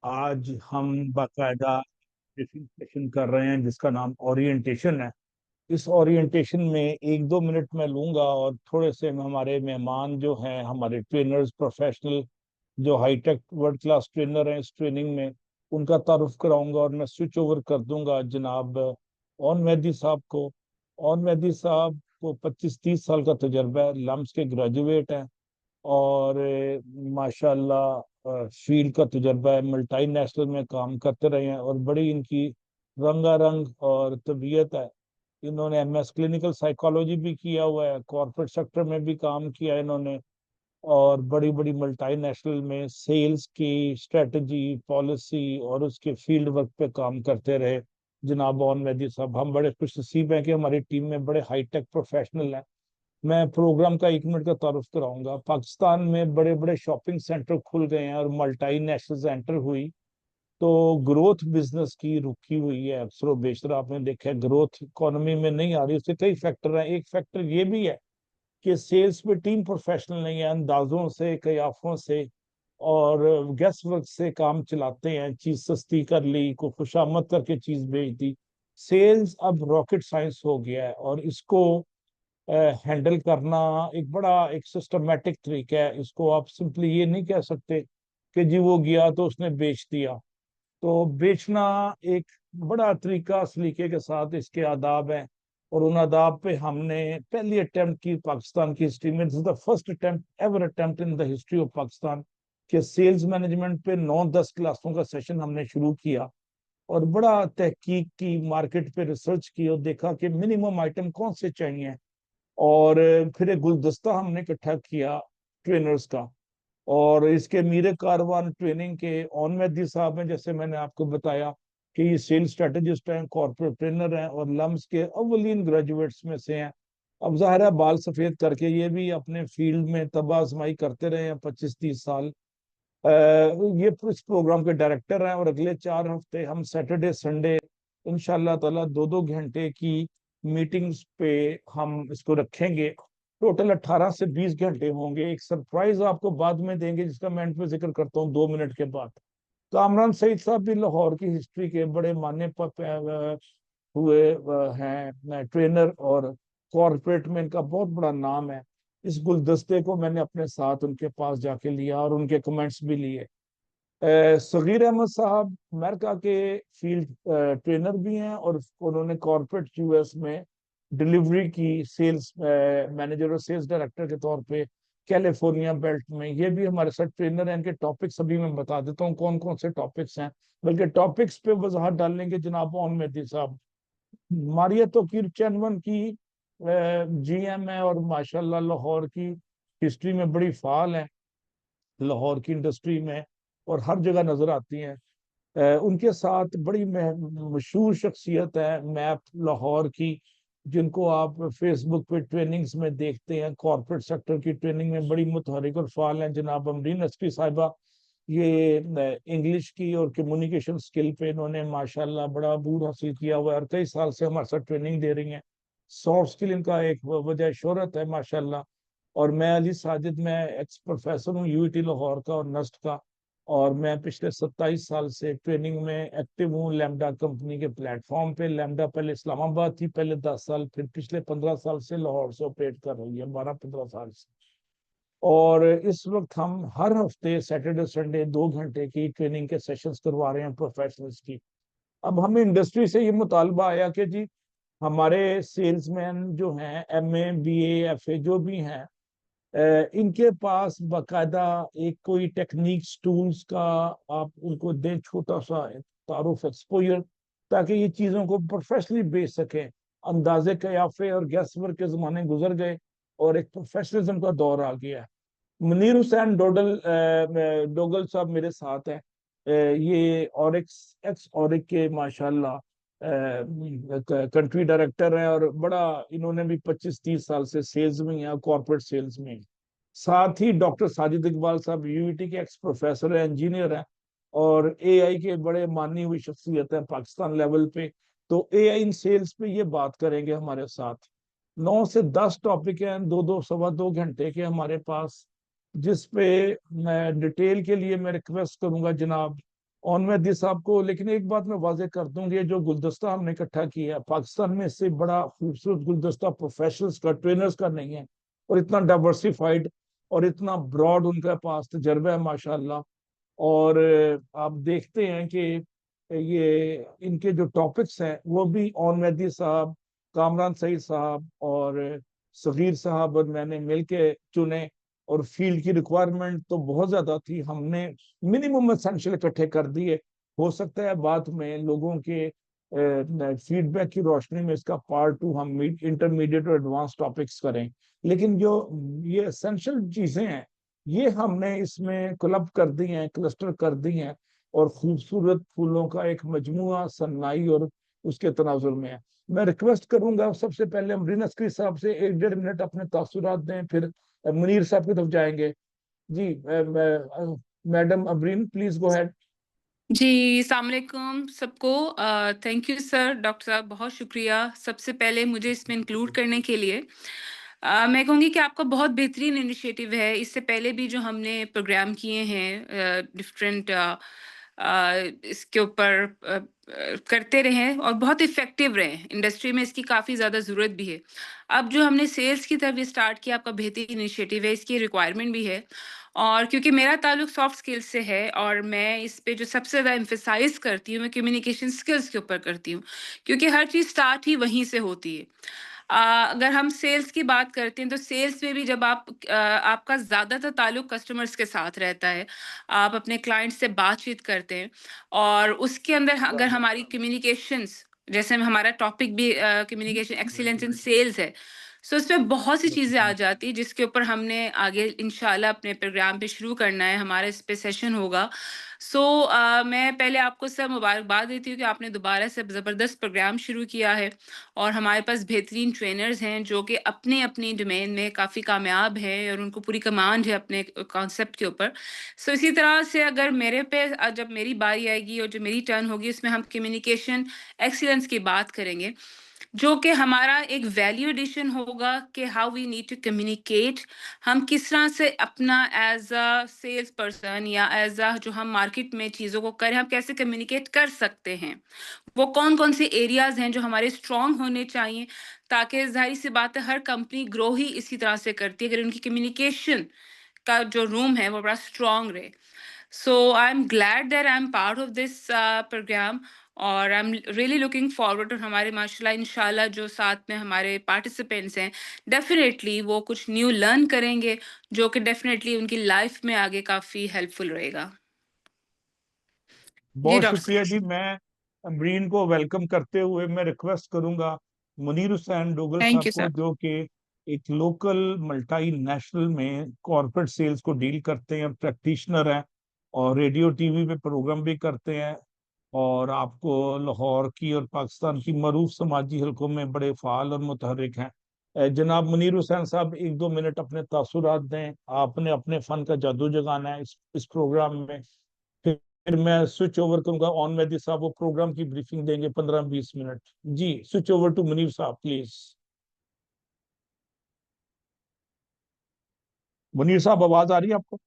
आज हम बाकायदा सेशन कर रहे हैं जिसका नाम ओरिएंटेशन है। इस ओरिएंटेशन में 1-2 मिनट मैं लूंगा और थोड़े से हमारे मेहमान जो हैं, हमारे ट्रेनर्स प्रोफेशनल जो हाईटेक वर्ल्ड क्लास ट्रेनर हैं इस ट्रेनिंग में, उनका तारुफ कराऊंगा और मैं स्विच ओवर कर दूंगा जनाब ओन मेहदी साहब को। ओन मेहदी साहब को 25-30 साल का तजर्बा है, लम्स के ग्रेजुएट हैं और माशाल्लाह फील्ड का तजर्बा है, मल्टी नेशनल में काम करते रहे हैं और बड़ी इनकी रंगारंग और तबीयत है। इन्होंने एमएस क्लिनिकल साइकोलॉजी भी किया हुआ है, कॉर्पोरेट सेक्टर में भी काम किया है इन्होंने, और बड़ी बड़ी मल्टीनेशनल में सेल्स की स्ट्रेटजी पॉलिसी और उसके फील्ड वर्क पे काम करते रहे जनाब ओन वैदी साहब। हम बड़े खुश नसीब हैं कि हमारी टीम में बड़े हाईटेक प्रोफेशनल हैं। मैं प्रोग्राम का 1 मिनट का तारुफ कराऊंगा। पाकिस्तान में बड़े बड़े शॉपिंग सेंटर खुल गए हैं और मल्टी नेशनल सेंटर हुई, तो ग्रोथ बिजनेस की रुकी हुई है अक्सर बेशतर। आपने देखा है ग्रोथ इकोनॉमी में नहीं आ रही, उसके कई फैक्टर हैं। एक फैक्टर ये भी है कि सेल्स में टीम प्रोफेशनल नहीं है, अंदाजों से कयाफों से और गैस वर्क से काम चलाते हैं। चीज सस्ती कर ली, को खुशामद करके चीज बेच दी। सेल्स अब रॉकेट साइंस हो गया है और इसको हैंडल करना एक सिस्टमेटिक तरीका है। इसको आप सिंपली ये नहीं कह सकते कि जी वो गया तो उसने बेच दिया। तो बेचना एक बड़ा तरीका सलीके के साथ इसके आदाब हैं और उन आदाब पे हमने पहली अटेम्प्ट की पाकिस्तान की हिस्ट्री में। This is the first attempt ever attempt in the history of Pakistan के सेल्स मैनेजमेंट पे 9-10 क्लासों का सेशन हमने शुरू किया और बड़ा तहकीक की, मार्केट पे रिसर्च की और देखा कि मिनिमम आइटम कौन से चाहिए। और फिर एक गुलदस्ता हमने इकट्ठा किया ट्रेनर्स का, और इसके मीरे कारवान ट्रेनिंग के ओन मेहदी साहब हैं, जैसे मैंने आपको बताया कि ये सेल्स स्ट्रेटेजिस्ट हैं, कॉर्पोरेट ट्रेनर हैं और लम्स के अव्वलीन ग्रेजुएट्स में से हैं। अब जाहिर है बाल सफेद करके ये भी अपने फील्ड में तबाह आजमाई करते रहे हैं 25-30 साल। ये इस प्रोग्राम के डायरेक्टर हैं और अगले 4 हफ्ते हम सैटरडे संडे इंशाल्लाह ताला 2-2 घंटे की मीटिंग्स पे हम इसको रखेंगे। टोटल 18 से 20 घंटे होंगे। एक सरप्राइज आपको बाद में देंगे जिसका मैं एंड पे जिक्र करता हूँ 2 मिनट के बाद। कामरान सईद साहब भी लाहौर की हिस्ट्री के बड़े मान्य हुए हैं ट्रेनर और कॉरपोरेट में इनका बहुत बड़ा नाम है। इस गुलदस्ते को मैंने अपने साथ उनके पास जाके लिया और उनके कमेंट्स भी लिए। सगीर अहमद साहब अमेरिका के फील्ड ट्रेनर भी हैं और उन्होंने कॉर्पोरेट यूएस में डिलीवरी की, सेल्स मैनेजर और सेल्स डायरेक्टर के तौर पे कैलिफोर्निया बेल्ट में। ये भी हमारे साथ ट्रेनर हैं। इनके टॉपिक्स अभी मैं बता देता हूँ कौन कौन से टॉपिक्स हैं, बल्कि टॉपिक्स पे वजाहत डालेंगे जनाब ओन मेहदी साहब। मारिया तोकीर चैनवन की जीएम है और माशाल्लाह लाहौर की हिस्ट्री में बड़ी फाल है, लाहौर की इंडस्ट्री में और हर जगह नजर आती हैं। उनके साथ बड़ी मशहूर शख्सियत है मैप लाहौर की, जिनको आप फेसबुक पे ट्रेनिंग्स में देखते हैं। कॉर्पोरेट सेक्टर की ट्रेनिंग में बड़ी मुतहरिक और फाल हैं जनाब अमरीन नसफी साहिबा। ये इंग्लिश की और कम्युनिकेशन स्किल पे इन्होंने माशाल्लाह बड़ा अबूर हासिल किया हुआ है और कई साल से हमारे साथ ट्रेनिंग दे रही हैं। सॉफ्ट स्किल इनका एक वजह शोहरत है माशाल्लाह। और मैं अली साजिद, मैं एक्स प्रोफेसर हूँ यूईटी लाहौर का और नस्ट का, और मैं पिछले 27 साल से ट्रेनिंग में एक्टिव हूँ लैम्डा कंपनी के प्लेटफॉर्म पे। लैम्डा पहले इस्लामाबाद थी, पहले 10 साल, फिर पिछले 15 साल से लाहौर से ऑपरेट कर रही है, 12-15 साल से। और इस वक्त हम हर हफ्ते सैटरडे संडे 2 घंटे की ट्रेनिंग के सेशंस करवा रहे हैं प्रोफेशनल्स की। अब हमें इंडस्ट्री से ये मुतालबा आया कि जी हमारे सेल्समैन जो हैं, एमए बीए एफए जो भी हैं, इनके पास बकायदा एक कोई टेक्निक्स टूल्स का आप उनको दें छोटा सा तारुफ एक्सपोजर, ताकि ये चीजों को प्रोफेशनली बेच सकें। अंदाजे कयाफे और गैस वर्क के जमाने गुजर गए और एक प्रोफेशनलिज्म का दौर आ गया है। मुनीर हुसैन डोगल साहब मेरे साथ हैं। ये ऑरिक्स एक्स ऑरिक के माशाल्लाह कंट्री डायरेक्टर हैं और बड़ा इन्होंने भी 25-30 साल से सेल्स में या कॉर्पोरेट सेल्स में। साथ ही डॉक्टर साजिद इकबाल साहब यूईटी के एक्स प्रोफेसर हैं, इंजीनियर हैं और एआई के बड़े मानी हुई शख्सियत है पाकिस्तान लेवल पे। तो एआई इन सेल्स पे ये बात करेंगे हमारे साथ। 9 से 10 टॉपिक हैं, 2-2 सवा 2 घंटे के हमारे पास, जिस पे मैं डिटेल के लिए मैं रिक्वेस्ट करूंगा जनाब ऑन मेहदी साहब को। लेकिन एक बात मैं वाजे कर दूंगी, ये जो गुलदस्ता हमने इकट्ठा किया है पाकिस्तान में, इससे बड़ा खूबसूरत गुलदस्ता प्रोफेशनल्स का, ट्रेनर्स का नहीं है। और इतना डाइवर्सिफाइड और इतना ब्रॉड उनके पास तजर्बा है माशाल्लाह। और आप देखते हैं कि ये इनके जो टॉपिक्स हैं वो भी ऑन मेहदी साहब, कामरान सईद साहब और सगीर साहब और मैंने मिलके चुने। और फील्ड की रिक्वायरमेंट तो बहुत ज्यादा थी, हमने मिनिमम एसेंशियल इकट्ठे कर दिए। हो सकता है बाद में लोगों के फीडबैक की रोशनी में इसका पार्ट 2 हम इंटरमीडिएट और एडवांस टॉपिक्स करें। लेकिन जो ये एसेंशियल चीजें हैं ये हमने इसमें क्लब कर दी हैं, क्लस्टर कर दी हैं। और खूबसूरत फूलों का एक मजमुआ सन्नाई और उसके तनाजुर में है। मैं रिक्वेस्ट करूंगा सबसे पहले अमरीन अस्करी साहब से 1-1.5 मिनट अपने तासुरात दें, फिर मुनीर साहब की तरफ जाएंगे। जी madam Amreen, please go ahead. जी, अस्सलाम वालेकुम सबको। थैंक यू सर, डॉक्टर साहब, बहुत शुक्रिया सबसे पहले मुझे इसमें इंक्लूड करने के लिए। मैं कहूँगी कि आपका बहुत बेहतरीन इनिशिएटिव है। इससे पहले भी जो हमने प्रोग्राम किए हैं डिफरेंट इसके ऊपर करते रहे हैं और बहुत इफ़ेक्टिव रहे हैं। इंडस्ट्री में इसकी काफ़ी ज़्यादा ज़रूरत भी है। अब जो हमने सेल्स की तरफ स्टार्ट किया, आपका बेहतरीन इनिशिएटिव है, इसकी रिक्वायरमेंट भी है। और क्योंकि मेरा ताल्लुक सॉफ्ट स्किल्स से है और मैं इस पे जो सबसे ज़्यादा एम्फेसाइज़ करती हूँ, मैं कम्युनिकेशन स्किल्स के ऊपर करती हूँ, क्योंकि हर चीज़ स्टार्ट ही वहीं से होती है। अगर हम सेल्स की बात करते हैं, तो सेल्स में भी जब आपका ज़्यादातर ताल्लुक कस्टमर्स के साथ रहता है, आप अपने क्लाइंट से बातचीत करते हैं और उसके अंदर अगर हमारी कम्युनिकेशंस, जैसे हमारा टॉपिक भी कम्युनिकेशन एक्सीलेंस इन सेल्स है, सो इसमें बहुत सी चीज़ें आ जाती हैं जिसके ऊपर हमने आगे इंशाल्लाह अपने प्रोग्राम पे शुरू करना है, हमारा इस पे सेशन होगा। मैं पहले आपको सब मुबारकबाद देती हूँ कि आपने दोबारा से ज़बरदस्त प्रोग्राम शुरू किया है और हमारे पास बेहतरीन ट्रेनर्स हैं जो कि अपने अपनी डोमेन में काफ़ी कामयाब हैं और उनको पूरी कमांड है अपने कॉन्सेप्ट के ऊपर। इसी तरह से अगर मेरे पे जब मेरी बारी आएगी और जो मेरी टर्न होगी, उसमें हम कम्युनिकेशन एक्सीलेंस की बात करेंगे, जो कि हमारा एक वैल्यू एडिशन होगा कि how we need to communicate. हम किस तरह से अपना एज अ सेल्स पर्सन या एज अ जो हम मार्केट में चीज़ों को करें, हम कैसे कम्युनिकेट कर सकते हैं, वो कौन कौन से एरियाज हैं जो हमारे स्ट्रांग होने चाहिए, ताकि जाहिर सी बात है हर कंपनी ग्रो ही इसी तरह से करती है अगर उनकी कम्युनिकेशन का जो रूम है वो बड़ा स्ट्रांग रहे। So I'm glad that I'm part of this program और I am really looking forward. और हमारे माशाल्लाह इंशाल्लाह जो साथ में हमारे पार्टिसिपेंट्स हैं, डेफिनेटली वो कुछ न्यू लर्न करेंगे जो कि डेफिनेटली उनकी लाइफ में आगे काफ़ी हेल्पफुल रहेगा। जी बहुत डॉक्टर शुक्रिया साहब। जी। मैं अमरीन को वेलकम करते हुए मैं रिक्वेस्ट करूंगा मुनीर हुसैन डोगल थैंक साहब यू को, सर। जो कि एक लोकल मल्टी नेशनल में कॉर्पोरेट सेल्स को डील करते हैं, प्रैक्टिशनर हैं और रेडियो टीवी पे प्रोग्राम भी करते हैं। और आपको लाहौर की और पाकिस्तान की मरूफ समाजी हलकों में बड़े फाल और मुतहरिक हैं। जनाब मुनीर हुसैन साहब, 1-2 मिनट अपने तासुरात दें। आपने अपने फन का जादू जगाना है इस प्रोग्राम में। फिर मैं स्विच ओवर करूंगा ऑन मेहदी साहब, वो प्रोग्राम की ब्रीफिंग देंगे 15-20 मिनट। जी, स्विच ओवर टू मुनीर साहब प्लीज। मुनीर साहब, आवाज आ रही है आपको?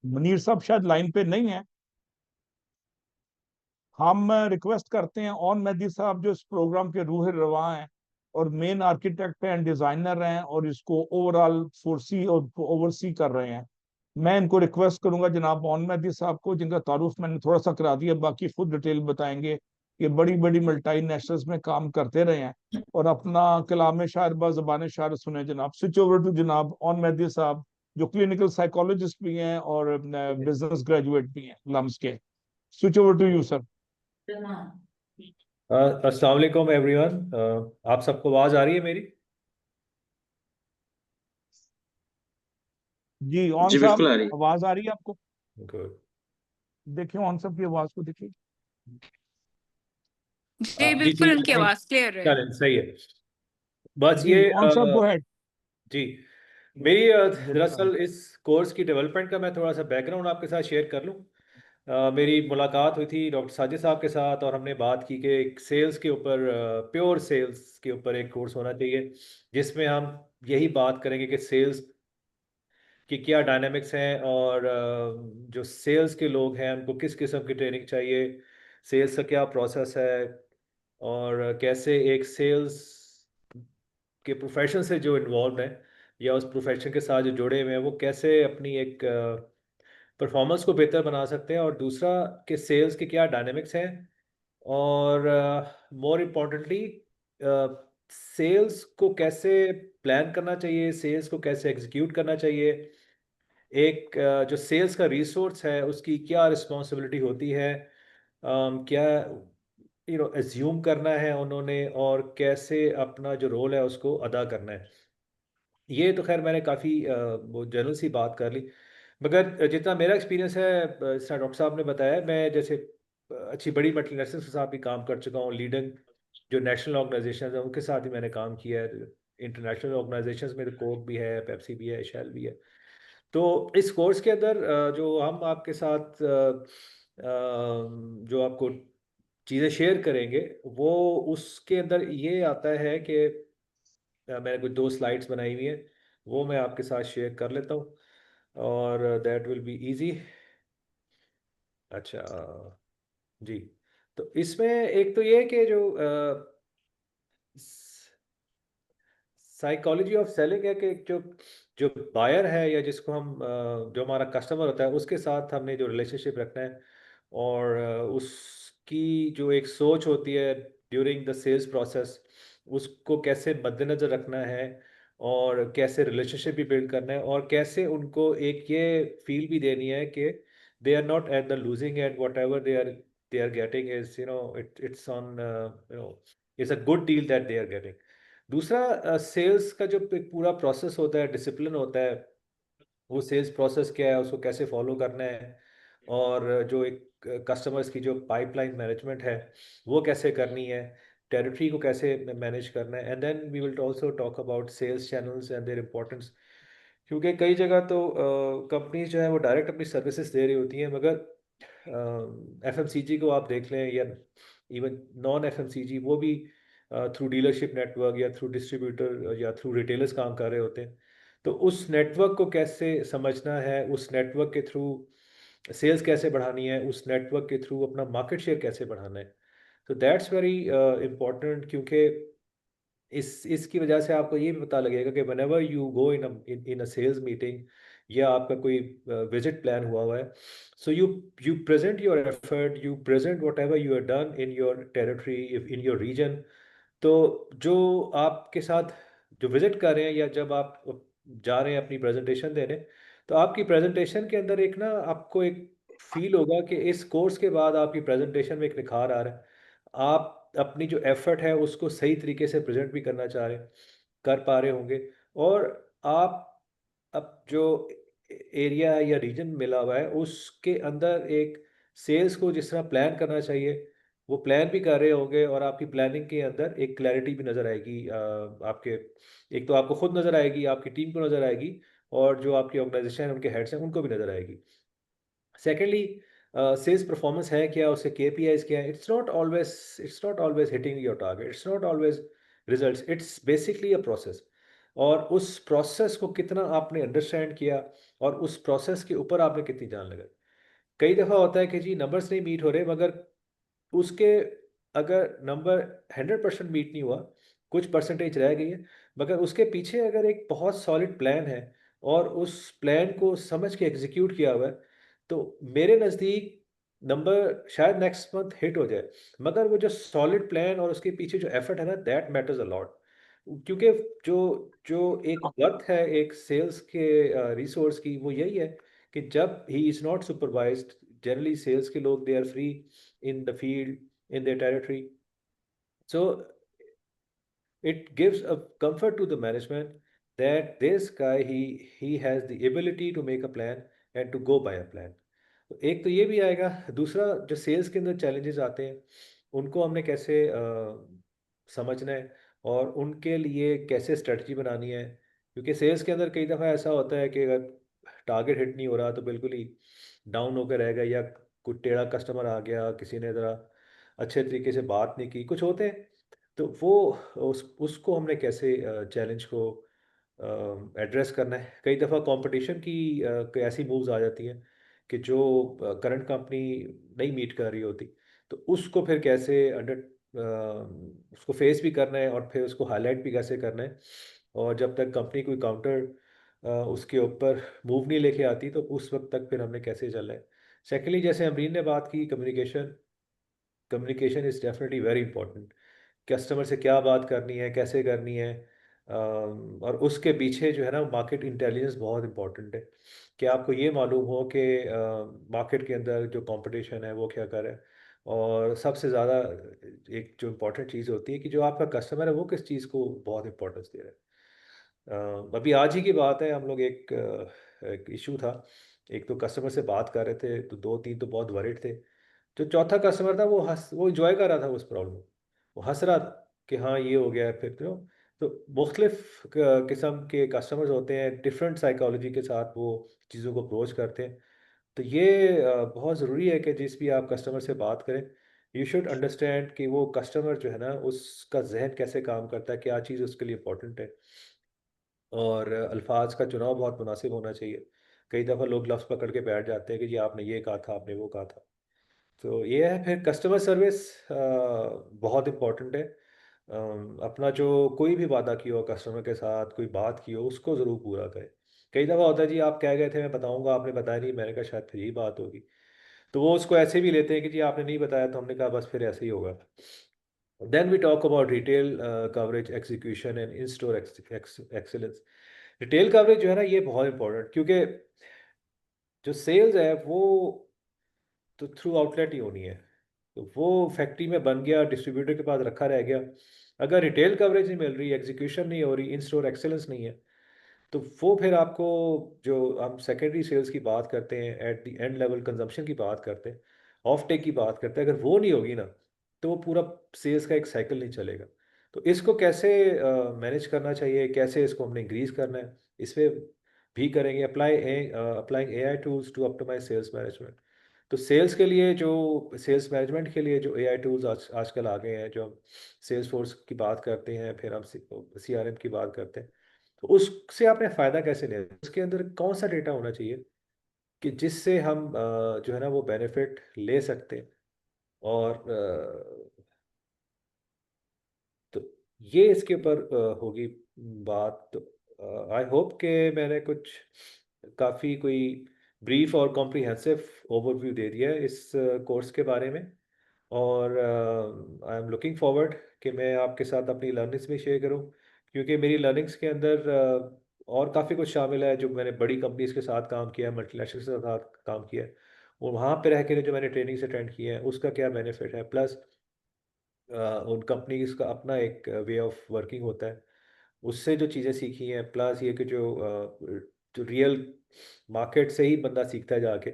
मुनीर साहब शायद लाइन पे नहीं है। हम रिक्वेस्ट करते हैं ऑन मेहदी साहब, जो इस प्रोग्राम के रूह रवा हैं और मेन आर्किटेक्ट हैं, डिजाइनर हैं और इसको ओवरऑल फोरसी और ओवरसी कर रहे हैं। मैं इनको रिक्वेस्ट करूंगा जनाब ऑन मेहदी साहब को, जिनका तारुफ मैंने थोड़ा सा करा दिया, बाकी खुद डिटेल बताएंगे, कि बड़ी बड़ी मल्टी नेशनल्स में काम करते रहे हैं और अपना कलाम शायर ब ज़बान शायर सुने। जनाब स्विच ओवर टू जनाब ऑन मेहदी साहब, जो क्लिनिकल साइकोलॉजिस्ट भी हैं और बिजनेस ग्रेजुएट भी हैं लम्स के। Switch over to you sir. अस्सलाम वालेकुम एवरीवन। आप सबको आवाज़ आ रही है मेरी? जी ऑन जी बिल्कुल साहब, आ रही है। आवाज आ रही है आपको? गुड। देखिए ऑन साहब की आवाज को देखिए। जी जी बिल्कुल, ठीक उनकी है, आवाज़ क्लियर है। चलें सही है। बस जी ये ऑन साहब गो हेड। जी मेरी जजाकल्लाह। दरअसल इस कोर्स की डेवलपमेंट का मैं थोड़ा सा बैकग्राउंड आपके साथ शेयर कर लूँ। मेरी मुलाकात हुई थी डॉक्टर साजिद साहब के साथ और हमने बात की कि एक सेल्स के ऊपर, प्योर सेल्स के ऊपर एक कोर्स होना चाहिए जिसमें हम यही बात करेंगे कि सेल्स कि क्या डायनामिक्स हैं, और जो सेल्स के लोग हैं उनको किस किस्म की ट्रेनिंग चाहिए, सेल्स का क्या प्रोसेस है, और कैसे एक सेल्स के प्रोफेशन से जो इन्वॉल्व हैं या उस प्रोफेशन के साथ जो जुड़े हुए हैं वो कैसे अपनी एक परफॉर्मेंस को बेहतर बना सकते हैं, और दूसरा कि सेल्स के क्या डायनामिक्स हैं, और मोर इम्पोर्टेंटली सेल्स को कैसे प्लान करना चाहिए, सेल्स को कैसे एग्जीक्यूट करना चाहिए, एक जो सेल्स का रिसोर्स है उसकी क्या रिस्पॉन्सिबिलिटी होती है, क्या एज्यूम करना है उन्होंने, और कैसे अपना जो रोल है उसको अदा करना है। ये तो खैर मैंने काफ़ी वो जनरल सी बात कर ली, मगर जितना मेरा एक्सपीरियंस है, जिस तरह डॉक्टर साहब ने बताया, मैं जैसे अच्छी बड़ी मल्टीनेशनल के साथ भी काम कर चुका हूँ, लीडिंग जो नेशनल ऑर्गेनाइजेशन है उनके साथ ही मैंने काम किया है। इंटरनेशनल ऑर्गेनाइजेशंस में तो कोक भी है, पेप्सी भी है, शेल भी है। तो इस कोर्स के अंदर जो हम आपके साथ जो आपको चीज़ें शेयर करेंगे, वो उसके अंदर ये आता है कि मैंने कुछ 2 स्लाइड्स बनाई हुई हैं, वो मैं आपके साथ शेयर कर लेता हूँ, और दैट विल बी इजी। अच्छा जी, तो इसमें एक तो ये कि जो साइकोलॉजी ऑफ सेलिंग है कि जो जो बायर है या जिसको हम जो हमारा कस्टमर होता है उसके साथ हमने जो रिलेशनशिप रखना है, और उसकी जो एक सोच होती है ड्यूरिंग द सेल्स प्रोसेस, उसको कैसे मद्देनज़र रखना है, और कैसे रिलेशनशिप भी बिल्ड करना है, और कैसे उनको एक ये फील भी देनी है कि they are not at the losing end whatever they are getting is it's on it's a good deal that they are getting. दूसरा सेल्स का जो एक पूरा प्रोसेस होता है, डिसिप्लिन होता है, वो सेल्स प्रोसेस क्या है, उसको कैसे फॉलो करना है, और जो एक कस्टमर्स की जो पाइपलाइन मैनेजमेंट है वो कैसे करनी है, टेरिटरी को कैसे मैनेज करना है, and then we will also talk about sales channels and their importance. क्योंकि कई जगह तो कंपनीज जो है वो डायरेक्ट अपनी सर्विसेज दे रही होती हैं, मगर एफएमसीजी को आप देख लें, या इवन नॉन एफएमसीजी, वो भी थ्रू डीलरशिप नेटवर्क या थ्रू डिस्ट्रीब्यूटर या थ्रू रिटेलर्स काम कर रहे होते हैं। तो उस नेटवर्क को कैसे समझना है, उस नेटवर्क के थ्रू सेल्स कैसे बढ़ानी है, उस नेटवर्क के थ्रू अपना मार्केट शेयर कैसे बढ़ाना है। तो दैट्स वेरी इम्पोर्टेंट, क्योंकि इसकी वजह से आपको ये भी पता लगेगा कि whenever you go in a sales meeting, या आपका कोई विजिट प्लान हुआ है, so you present your effort, you present whatever you are done in your territory, in your region. तो जो आपके साथ जो विजिट कर रहे हैं, या जब आप जा रहे हैं अपनी प्रेजेंटेशन देने, तो आपकी प्रेजेंटेशन के अंदर एक ना आपको एक फील होगा कि इस कोर्स के बाद आपकी प्रेजेंटेशन में एक निखार आ रहा है। आप अपनी जो एफर्ट है उसको सही तरीके से प्रेजेंट भी करना चाह रहे कर पा रहे होंगे, और आप अब जो एरिया या रीजन मिला हुआ है उसके अंदर एक सेल्स को जिस तरह प्लान करना चाहिए वो प्लान भी कर रहे होंगे, और आपकी प्लानिंग के अंदर एक क्लैरिटी भी नज़र आएगी। आपके एक तो आपको खुद नज़र आएगी, आपकी टीम को नज़र आएगी, और जो आपकी ऑर्गेनाइजेशन है उनके हेड्स हैं उनको भी नज़र आएगी। सेकेंडली, सेल्स परफॉर्मेंस है क्या, उसके केपीआईज क्या है। It's not always hitting your target, it's not always results, it's basically a process. और उस प्रोसेस को कितना आपने अंडरस्टैंड किया, और उस प्रोसेस के ऊपर आपने कितनी जान लगाई। कई दफ़ा होता है कि जी नंबर्स नहीं मीट हो रहे, मगर उसके अगर नंबर 100% मीट नहीं हुआ, कुछ परसेंटेज रह गई है, मगर उसके पीछे अगर एक बहुत सॉलिड प्लान है, और उस प्लान को समझ के एग्जीक्यूट किया हुआ है, तो मेरे नज़दीक नंबर शायद नेक्स्ट मंथ हिट हो जाए। मगर वो जो सॉलिड प्लान और उसके पीछे जो एफर्ट है ना, दैट मैटर्स अ लॉट। क्योंकि जो जो एक वर्थ है एक सेल्स के रिसोर्स की, वो यही है कि जब he is not supervised, generally sales के लोग they are free in the field, in their territory. So it gives a comfort to the management that this guy he has the ability to make a plan and to go by a plan. तो एक तो ये भी आएगा। दूसरा, जो sales के अंदर चैलेंजेस आते हैं उनको हमने कैसे समझना है, और उनके लिए कैसे स्ट्रेटजी बनानी है। क्योंकि सेल्स के अंदर कई दफ़ा ऐसा होता है कि अगर टारगेट हिट नहीं हो रहा तो बिल्कुल ही डाउन होकर रहेगा, या कुछ टेढ़ा कस्टमर आ गया, किसी ने ज़रा अच्छे तरीके से बात नहीं की, कुछ होते हैं। तो वो उसको हमने कैसे चैलेंज को एड्रेस करना है। कई दफ़ा कंपटीशन की कोई ऐसी मूव्स आ जाती हैं कि जो करंट कंपनी नहीं मीट कर रही होती, तो उसको फिर कैसे उसको फेस भी करना है और फिर उसको हाईलाइट भी कैसे करना है, और जब तक कंपनी कोई काउंटर उसके ऊपर मूव नहीं लेके आती, तो उस वक्त तक फिर हमने कैसे चलना है। सेकेंडली, जैसे अमरीन ने बात की, communication. Communication is definitely very important. Customer से क्या बात करनी है, कैसे करनी है, और उसके पीछे जो है ना, मार्केट इंटेलिजेंस बहुत इंपॉर्टेंट है कि आपको ये मालूम हो कि मार्केट के अंदर जो कंपटीशन है वो क्या कर रहा है, और सबसे ज़्यादा एक जो इम्पोर्टेंट चीज़ होती है कि जो आपका कस्टमर है वो किस चीज़ को बहुत इंपॉर्टेंस दे रहा है। अभी आज ही की बात है, हम लोग एक इशू था, एक तो कस्टमर से बात कर रहे थे, तो दो तीन तो बहुत वरिड थे। जो चौथा कस्टमर था वो इंजॉय कर रहा था उस प्रॉब्लम को, वो हंस रहा था कि हाँ ये हो गया है। फिर तो मुख्तलिफ किस्म के कस्टमर्स होते हैं, डिफरेंट साइकोलॉजी के साथ वो चीज़ों को अप्रोच करते हैं। तो ये बहुत ज़रूरी है कि जिस भी आप कस्टमर से बात करें, यू शुड अंडरस्टैंड कि वो कस्टमर जो है ना, उसका जहन कैसे काम करता है, क्या चीज़ उसके लिए इम्पोर्टेंट है, और अल्फाज का चुनाव बहुत मुनासिब होना चाहिए। कई दफ़ा लोग लफ्ज़ पकड़ के बैठ जाते हैं कि जी आपने ये कहा था, आपने वो कहा था। तो ये है, फिर कस्टमर सर्विस बहुत इम्पोर्टेंट है। अपना जो कोई भी वादा किया हो कस्टमर के साथ, कोई बात की हो, उसको ज़रूर पूरा करें। कई दफ़ा होता है जी आप कह गए थे मैं बताऊँगा, आपने बताया नहीं, मैंने कहा शायद फिर यही बात होगी। तो वो उसको ऐसे भी लेते हैं कि जी आपने नहीं बताया, तो हमने कहा बस फिर ऐसे ही होगा। Then we talk about retail coverage, execution and in store excellence. Retail coverage जो है ना, ये बहुत इंपॉर्टेंट, क्योंकि जो सेल्स है वो तो थ्रू आउटलेट ही होनी है। तो वो फैक्ट्री में बन गया, डिस्ट्रीब्यूटर के पास रखा रह गया। अगर रिटेल कवरेज नहीं मिल रही, एग्जीक्यूशन नहीं हो रही, इन स्टोर एक्सेलेंस नहीं है, तो वो फिर आपको, जो हम सेकेंडरी सेल्स की बात करते हैं, at the end level consumption की बात करते हैं, ऑफ टेक की बात करते हैं, अगर वो नहीं होगी ना, तो वो पूरा सेल्स का एक साइकिल नहीं चलेगा। तो इसको कैसे मैनेज करना चाहिए, कैसे इसको हमने इंक्रीज करना है, इस पे भी करेंगे applying AI tools to optimise sales management. तो सेल्स के लिए, जो सेल्स मैनेजमेंट के लिए जो एआई टूल्स आजकल आ गए हैं, जो हम सेल्स फोर्स की बात करते हैं, फिर हम सीआरएम की बात करते हैं, तो उससे आपने फ़ायदा कैसे लिया, उसके अंदर कौन सा डेटा होना चाहिए कि जिससे हम जो है ना वो बेनिफिट ले सकते हैं, और तो ये इसके ऊपर होगी बात। तो आई होप कि मैंने कुछ काफ़ी कोई ब्रीफ और कॉम्प्रिहेंसिव ओवरव्यू दे दिया है इस कोर्स के बारे में, और आई एम लुकिंग फॉरवर्ड कि मैं आपके साथ अपनी लर्निंग्स भी शेयर करूं, क्योंकि मेरी लर्निंग्स के अंदर और काफ़ी कुछ शामिल है, जो मैंने बड़ी कंपनीज के साथ काम किया है, मल्टीनेशनल के साथ काम किया है, और वहाँ पे रह के जो मैंने ट्रेनिंग्स अटेंड की है उसका क्या बेनिफिट है, प्लस उन कंपनीज का अपना एक वे ऑफ वर्किंग होता है, उससे जो चीज़ें सीखी हैं, प्लस ये कि जो रियल मार्केट से ही बंदा सीखता है जाके।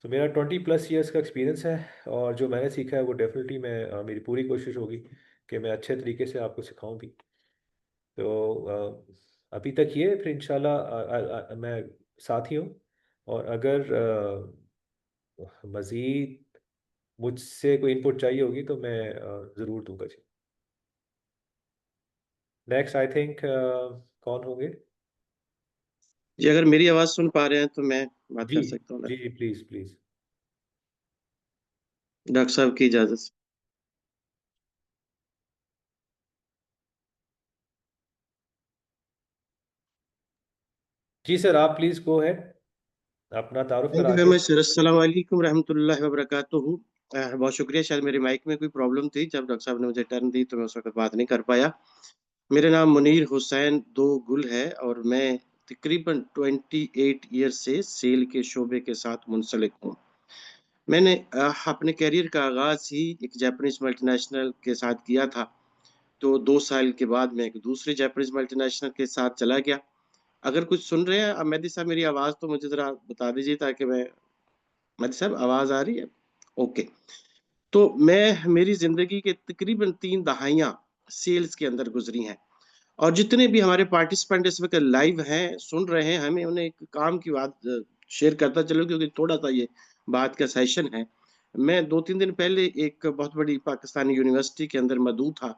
तो मेरा 20+ ईयर्स का एक्सपीरियंस है, और जो मैंने सीखा है वो डेफिनेटली मेरी पूरी कोशिश होगी कि मैं अच्छे तरीके से आपको सिखाऊं भी। तो अभी तक ये, फिर इंशाल्लाह मैं साथ ही हूँ, और अगर मज़ीद मुझसे कोई इनपुट चाहिए होगी तो मैं ज़रूर दूंगा जी। नेक्स्ट आई थिंक कौन होंगे? जी, अगर मेरी आवाज़ सुन पा रहे हैं तो मैं बात जी कर सकता हूँ ना? जी जी, प्लीज़ प्लीज़। डॉक्टर साहब की इजाज़त से। जी सर, आप प्लीज़ गो अहेड, अपना तारुफ थैंक यू करा वेरी के। Much sir. अस्सलाम वालेकुम रहमतुल्लाहि व बरकातुहू। बहुत शुक्रिया, शायद मेरे माइक में कोई प्रॉब्लम थी, जब डॉक्टर साहब ने मुझे टर्न दी तो मैं उस वक्त बात नहीं कर पाया। मेरा नाम मुनीर हुसैन दो गुल है, और मैं तकरीबन 28 ईयर से सेल के शोबे के साथ मुंसलिक हूँ। मैंने अपने करियर का आगाज़ ही एक जापानीज मल्टीनेशनल के साथ किया था। तो 2 साल के बाद मैं एक दूसरे जापानीज मल्टीनेशनल के साथ चला गया। अगर कुछ सुन रहे हैं मेहदी साहब मेरी आवाज़, तो मुझे ज़रा बता दीजिए, ताकि मैं, मेहदी साहब आवाज़ आ रही है? ओके। तो मेरी ज़िंदगी के तकरीबन 3 दहाइयाँ सेल्स के अंदर गुज़री हैं, और जितने भी हमारे पार्टिसिपेंट इस वक़्त लाइव हैं, सुन रहे हैं हमें, उन्हें एक काम की बात शेयर करता चलूँ, क्योंकि थोड़ा-सा ये बात का सेशन है। मैं 2-3 दिन पहले एक बहुत बड़ी पाकिस्तानी यूनिवर्सिटी के अंदर मौजूद था,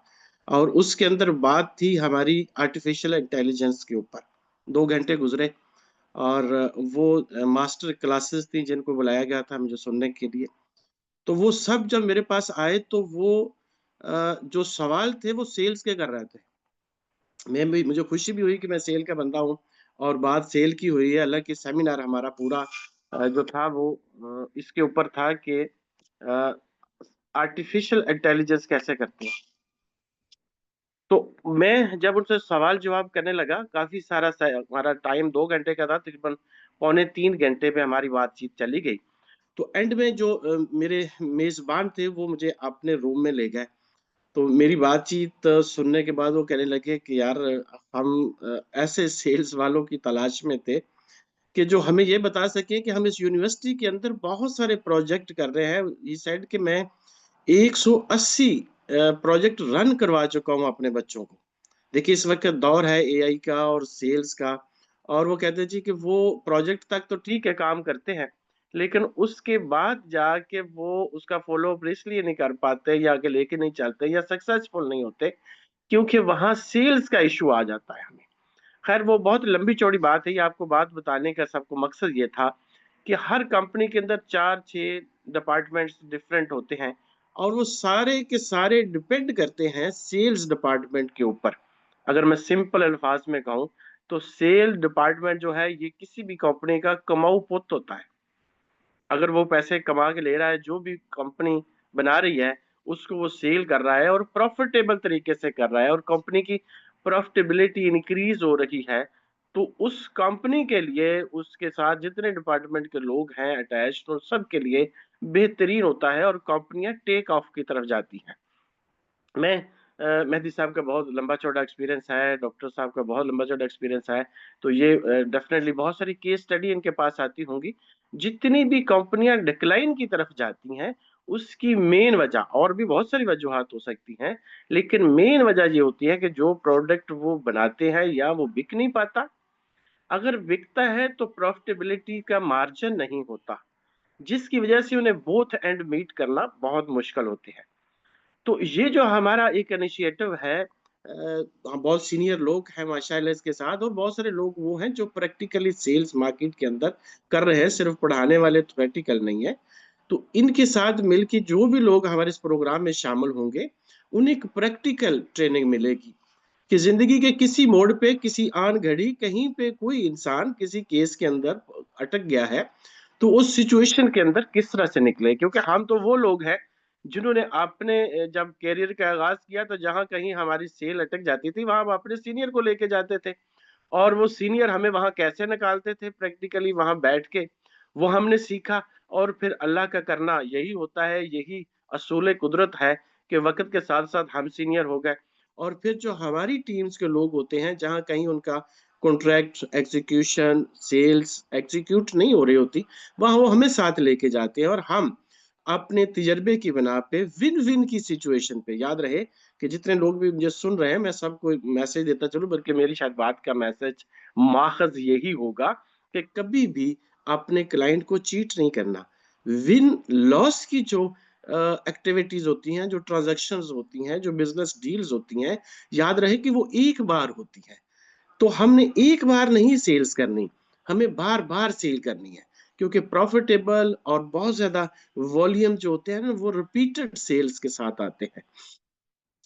और उसके अंदर बात थी हमारी आर्टिफिशियल इंटेलिजेंस के ऊपर। 2 घंटे गुजरे और वो मास्टर क्लासेस थी जिनको बुलाया गया था मुझे सुनने के लिए। तो वो सब जब मेरे पास आए तो वो जो सवाल थे वो सेल्स के कर रहे थे। मुझे खुशी भी हुई कि मैं सेल का बंदा हूँ और बात सेल की हुई है। हालांकि सेमिनार हमारा पूरा जो था वो इसके ऊपर था कि आर्टिफिशियल इंटेलिजेंस कैसे करते हैं। तो मैं जब उनसे सवाल जवाब करने लगा, काफी सारा हमारा टाइम 2 घंटे का था, तकरीबन 2.75 घंटे पे हमारी बातचीत चली गई। तो एंड में जो मेरे मेजबान थे वो मुझे अपने रूम में ले गए। तो मेरी बातचीत सुनने के बाद वो कहने लगे कि यार हम ऐसे सेल्स वालों की तलाश में थे कि जो हमें ये बता सके कि हम इस यूनिवर्सिटी के अंदर बहुत सारे प्रोजेक्ट कर रहे हैं। ये साइड कि मैं 180 प्रोजेक्ट रन करवा चुका हूँ अपने बच्चों को। देखिए इस वक्त दौर है एआई का और सेल्स का, और वो कहते जी कि वो प्रोजेक्ट तक तो ठीक है काम करते हैं, लेकिन उसके बाद जाके वो उसका फॉलो अप इसलिए नहीं कर पाते या आगे लेके नहीं चलते या सक्सेसफुल नहीं होते, क्योंकि वहां सेल्स का इशू आ जाता है हमें। खैर वो बहुत लंबी चौड़ी बात है, ये आपको बात बताने का सबको मकसद ये था कि हर कंपनी के अंदर 4-6 डिपार्टमेंट्स डिफरेंट होते हैं और वो सारे के सारे डिपेंड करते हैं सेल्स डिपार्टमेंट के ऊपर। अगर मैं सिंपल अल्फाज में कहूँ तो सेल डिपार्टमेंट जो है ये किसी भी कंपनी का कमाऊ पुत होता है। अगर वो पैसे कमा के ले रहा है, जो भी कंपनी बना रही है उसको वो सेल कर रहा है और प्रॉफिटेबल तरीके से कर रहा है और कंपनी की प्रॉफिटेबिलिटी इंक्रीज हो रही है, तो उस कंपनी के लिए उसके साथ जितने डिपार्टमेंट के लोग हैं अटैच्ड, उन सब के लिए बेहतरीन होता है और कंपनियां टेक ऑफ की तरफ जाती हैं। मैं मेहदी साहब का बहुत लंबा चौड़ा एक्सपीरियंस है, डॉक्टर साहब का बहुत लंबा चौड़ा एक्सपीरियंस है, तो ये डेफिनेटली बहुत सारी केस स्टडी इनके पास आती होंगी। जितनी भी कंपनियां डिक्लाइन की तरफ जाती हैं उसकी मेन वजह, और भी बहुत सारी वजूहात हो सकती हैं, लेकिन मेन वजह ये होती है कि जो प्रोडक्ट वो बनाते हैं या वो बिक नहीं पाता, अगर बिकता है तो प्रॉफिटेबिलिटी का मार्जिन नहीं होता, जिसकी वजह से उन्हें बोथ एंड मीट करना बहुत मुश्किल होते हैं। तो ये जो हमारा एक इनिशिएटिव है, बहुत सीनियर लोग हैं माशाल्लाह इसके साथ, और बहुत सारे लोग वो हैं जो प्रैक्टिकली सेल्स मार्केट के अंदर कर रहे हैं, सिर्फ पढ़ाने वाले तो प्रैक्टिकल नहीं है। तो इनके साथ मिलके जो भी लोग हमारे इस प्रोग्राम में शामिल होंगे उन्हें एक प्रैक्टिकल ट्रेनिंग मिलेगी कि जिंदगी के किसी मोड़ पे, किसी आन घड़ी कहीं पे कोई इंसान किसी केस के अंदर अटक गया है तो उस सिचुएशन के अंदर किस तरह से निकले। क्योंकि हम तो वो लोग हैं जिन्होंने अपने जब कैरियर का आगाज किया तो जहां कहीं हमारी सेल अटक जाती थी वहां हम अपने सीनियर को लेके जाते थे, और वो सीनियर हमें वहां कैसे निकालते थे प्रैक्टिकली वहां बैठ के, वो हमने सीखा। और फिर अल्लाह का करना यही होता है, यही असूल कुदरत है कि वक्त के साथ साथ हम सीनियर हो गए, और फिर जो हमारी टीम्स के लोग होते हैं जहां कहीं उनका कॉन्ट्रैक्ट एग्जीक्यूशन सेल्स एग्जीक्यूट नहीं हो रही होती, वहां वो हमें साथ लेके जाते हैं और हम अपने तजर्बे की बना पे विन विन की सिचुएशन पे, याद रहे कि जितने लोग भी मुझे सुन रहे हैं मैं सबको मैसेज देता चलूं, बल्कि मेरी शायद बात का मैसेज माखज यही होगा कि कभी भी अपने क्लाइंट को चीट नहीं करना। विन लॉस की जो एक्टिविटीज होती हैं, जो ट्रांजैक्शंस होती हैं, जो बिजनेस डील्स होती हैं, याद रहे कि वो एक बार होती है। तो हमने एक बार नहीं सेल्स करनी, हमें बार बार सेल करनी है, क्योंकि प्रॉफिटेबल और बहुत ज्यादा वॉल्यूम जो होते हैं ना वो रिपीटेड सेल्स के साथ आते हैं।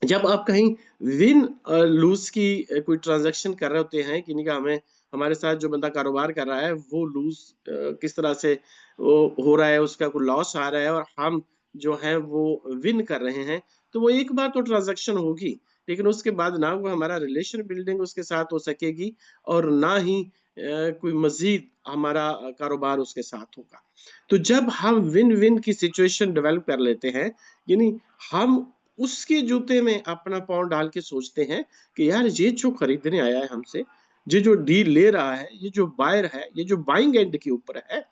जब आप कहीं विन लूज की कोई ट्रांजैक्शन कर रहे होते हैं कि नहीं, हमें हमारे साथ जो बंदा कारोबार कर रहा है वो लूज किस तरह से वो हो रहा है, उसका कोई लॉस आ रहा है और हम जो है वो विन कर रहे हैं, तो वो एक बार तो ट्रांजैक्शन होगी, लेकिन उसके बाद ना वो हमारा रिलेशन बिल्डिंग उसके साथ हो सकेगी और ना ही कोई मजीद हमारा कारोबार उसके साथ होगा। तो जब हम विन विन की सिचुएशन डेवलप कर लेते हैं, यानी हम उसके जूते में अपना पाँव डाल के सोचते हैं कि यार ये जो खरीदने आया है हमसे, ये जो डील ले रहा है, ये जो बायर है, ये जो बाइंग एंड के ऊपर है,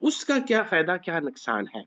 उसका क्या फायदा क्या नुकसान है।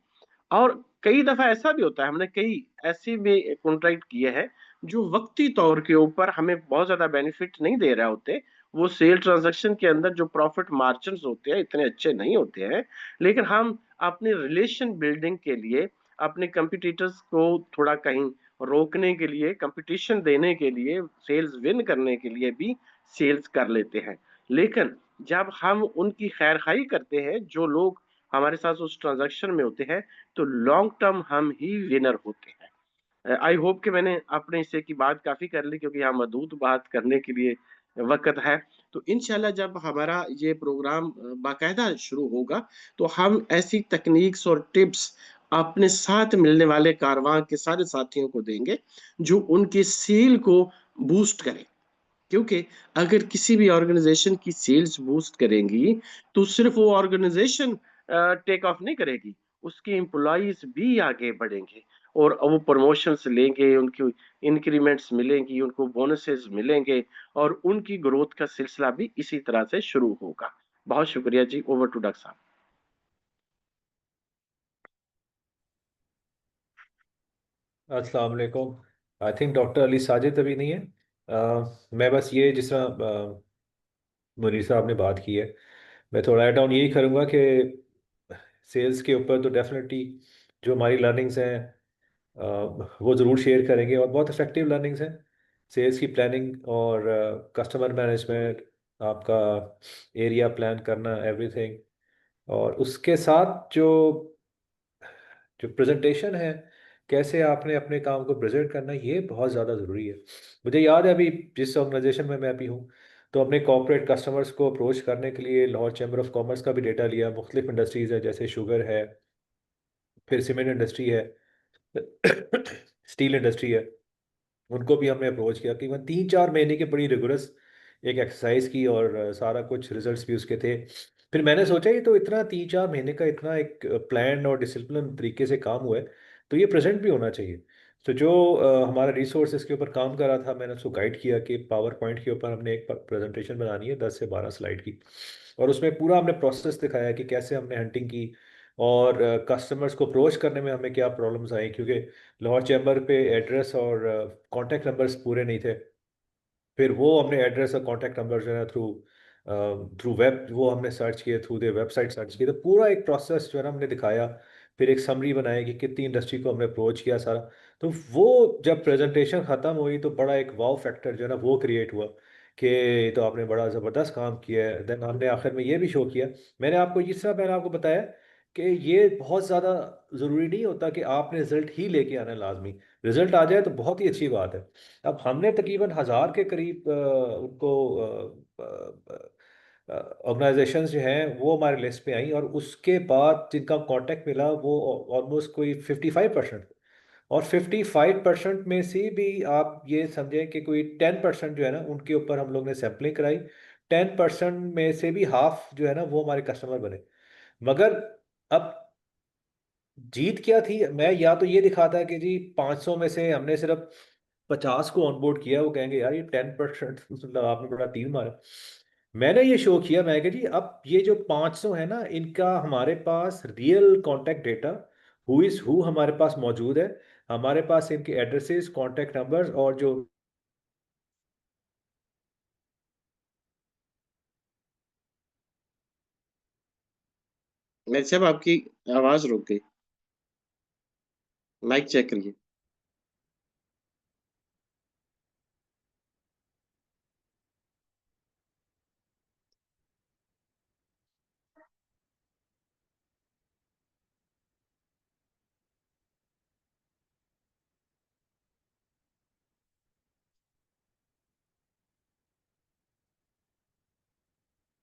और कई दफा ऐसा भी होता है, हमने कई ऐसे भी कॉन्ट्रैक्ट किए हैं जो वक्ती तौर के ऊपर हमें बहुत ज्यादा बेनिफिट नहीं दे रहे होते, वो सेल ट्रांजैक्शन के अंदर जो प्रॉफिट मार्जिन होते हैं इतने अच्छे नहीं होते हैं, लेकिन हम अपने रिलेशन बिल्डिंग के लिए अपने कंपटीटर्स को थोड़ा कहीं रोकने के लिए, कंपटीशन देने के लिए, सेल्स विन करने के लिए भी सेल्स कर लेते हैं। लेकिन जब हम उनकी खैर खाई करते हैं, जो लोग हमारे साथ उस ट्रांजैक्शन में होते हैं, तो लॉन्ग टर्म हम ही विनर होते हैं। आई होप कि मैंने अपने हिस्से की बात काफी कर ली, क्योंकि यहाँ मदूद बात करने के लिए वक्त है। तो इंशाल्लाह जब हमारा ये प्रोग्राम बाकायदा शुरू होगा, तो हम ऐसी तकनीक्स और टिप्स अपने साथ मिलने वाले कारवां के सारे साथियों को देंगे, जो उनके सेल को बूस्ट करें। क्योंकि अगर किसी भी ऑर्गेनाइजेशन की सेल्स बूस्ट करेंगी, तो सिर्फ वो ऑर्गेनाइजेशन टेक ऑफ नहीं करेगी, उसके एम्प्लॉइज भी आगे बढ़ेंगे और वो प्रमोशंस लेंगे, उनकी इंक्रीमेंट्स मिलेंगी, उनको बोनसेस मिलेंगे, और उनकी ग्रोथ का सिलसिला भी इसी तरह से शुरू होगा। बहुत शुक्रिया जी। ओवर टू डॉक्टर साहब। अस्सलाम वालेकुम। I think doctor Ali Sajid अभी नहीं है। मैं बस ये जिस तरह मुनीर साहब ने बात की है, मैं थोड़ा ऐड ऑन यही करूँगा कि सेल्स के ऊपर तो डेफिनेटली जो हमारी लर्निंग्स हैं वो ज़रूर शेयर करेंगे, और बहुत इफेक्टिव लर्निंग्स हैं। सेल्स की प्लानिंग और कस्टमर मैनेजमेंट, आपका एरिया प्लान करना, एवरीथिंग। और उसके साथ जो जो प्रेजेंटेशन है, कैसे आपने अपने काम को प्रेजेंट करना, ये बहुत ज़्यादा ज़रूरी है। मुझे याद है अभी जिस ऑर्गेनाइजेशन में मैं अभी हूँ, तो अपने कॉर्पोरेट कस्टमर्स को अप्रोच करने के लिए लाहौर चैम्बर ऑफ कॉमर्स का भी डेटा लिया। मुख्तलिफ इंडस्ट्रीज़ है, जैसे शुगर है, फिर सीमेंट इंडस्ट्री है, स्टील इंडस्ट्री है। उनको भी हमने अप्रोच किया कि वह 3-4 महीने की बड़ी रिगोरस एक एक्सरसाइज की, और सारा कुछ रिजल्ट्स भी उसके थे। फिर मैंने सोचा ये तो इतना 3-4 महीने का इतना एक प्लान और डिसिप्लिन तरीके से काम हुआ है, तो ये प्रेजेंट भी होना चाहिए। तो जो हमारा रिसोर्स इसके ऊपर काम कर रहा था, मैंने उसको गाइड किया कि पावर पॉइंट के ऊपर हमने एक प्रेजेंटेशन बनानी है 10 से 12 स्लाइड की, और उसमें पूरा हमने प्रोसेस दिखाया कि कैसे हमने हंटिंग की, और कस्टमर्स को अप्रोच करने में हमें क्या प्रॉब्लम्स आई, क्योंकि लाहौर चैम्बर पे एड्रेस और कॉन्टैक्ट नंबर्स पूरे नहीं थे। फिर वो हमने एड्रेस और कॉन्टैक्ट नंबर जो है थ्रू थ्रू वेब वो हमने सर्च किए, थ्रू दे वेबसाइट सर्च किए, तो पूरा एक प्रोसेस जो है ना हमने दिखाया। फिर एक समरी बनाई कि कितनी इंडस्ट्री को हमने अप्रोच किया सारा। तो वो जब प्रेजेंटेशन ख़त्म हुई, तो बड़ा एक वाव फैक्टर जो है ना वो क्रिएट हुआ कि ये तो आपने बड़ा ज़बरदस्त काम किया है। देन हमने आखिर में ये भी शो किया, मैंने आपको जिस तरह मैंने आपको बताया कि ये बहुत ज़्यादा ज़रूरी नहीं होता कि आपने रिजल्ट ही लेके आना है लाजमी। रिजल्ट आ जाए तो बहुत ही अच्छी बात है। अब हमने तकरीबन 1000 के करीब उनको ऑर्गेनाइजेशंस जो हैं वो हमारे लिस्ट पे आई, और उसके बाद जिनका कांटेक्ट मिला वो ऑलमोस्ट कोई 55%। और 55% में से भी आप ये समझें कि कोई 10% जो है ना उनके ऊपर हम लोग ने सैम्पलिंग कराई। 10% में से भी हाफ जो है ना वो हमारे कस्टमर बने। मगर अब जीत क्या थी, मैं या तो ये दिखाता कि जी 500 में से हमने सिर्फ 50 को ऑनबोर्ड किया, वो कहेंगे यार ये 10%, मतलब आपने बड़ा तीर मारा। मैंने ये शो किया, मैं कि जी अब ये जो 500 है ना, इनका हमारे पास real contact data who is who हमारे पास मौजूद है। हमारे पास इनके एड्रेसेस, कॉन्टैक्ट नंबर्स, और जो मेरे साहब आपकी आवाज रुक गई, माइक चेक करिए।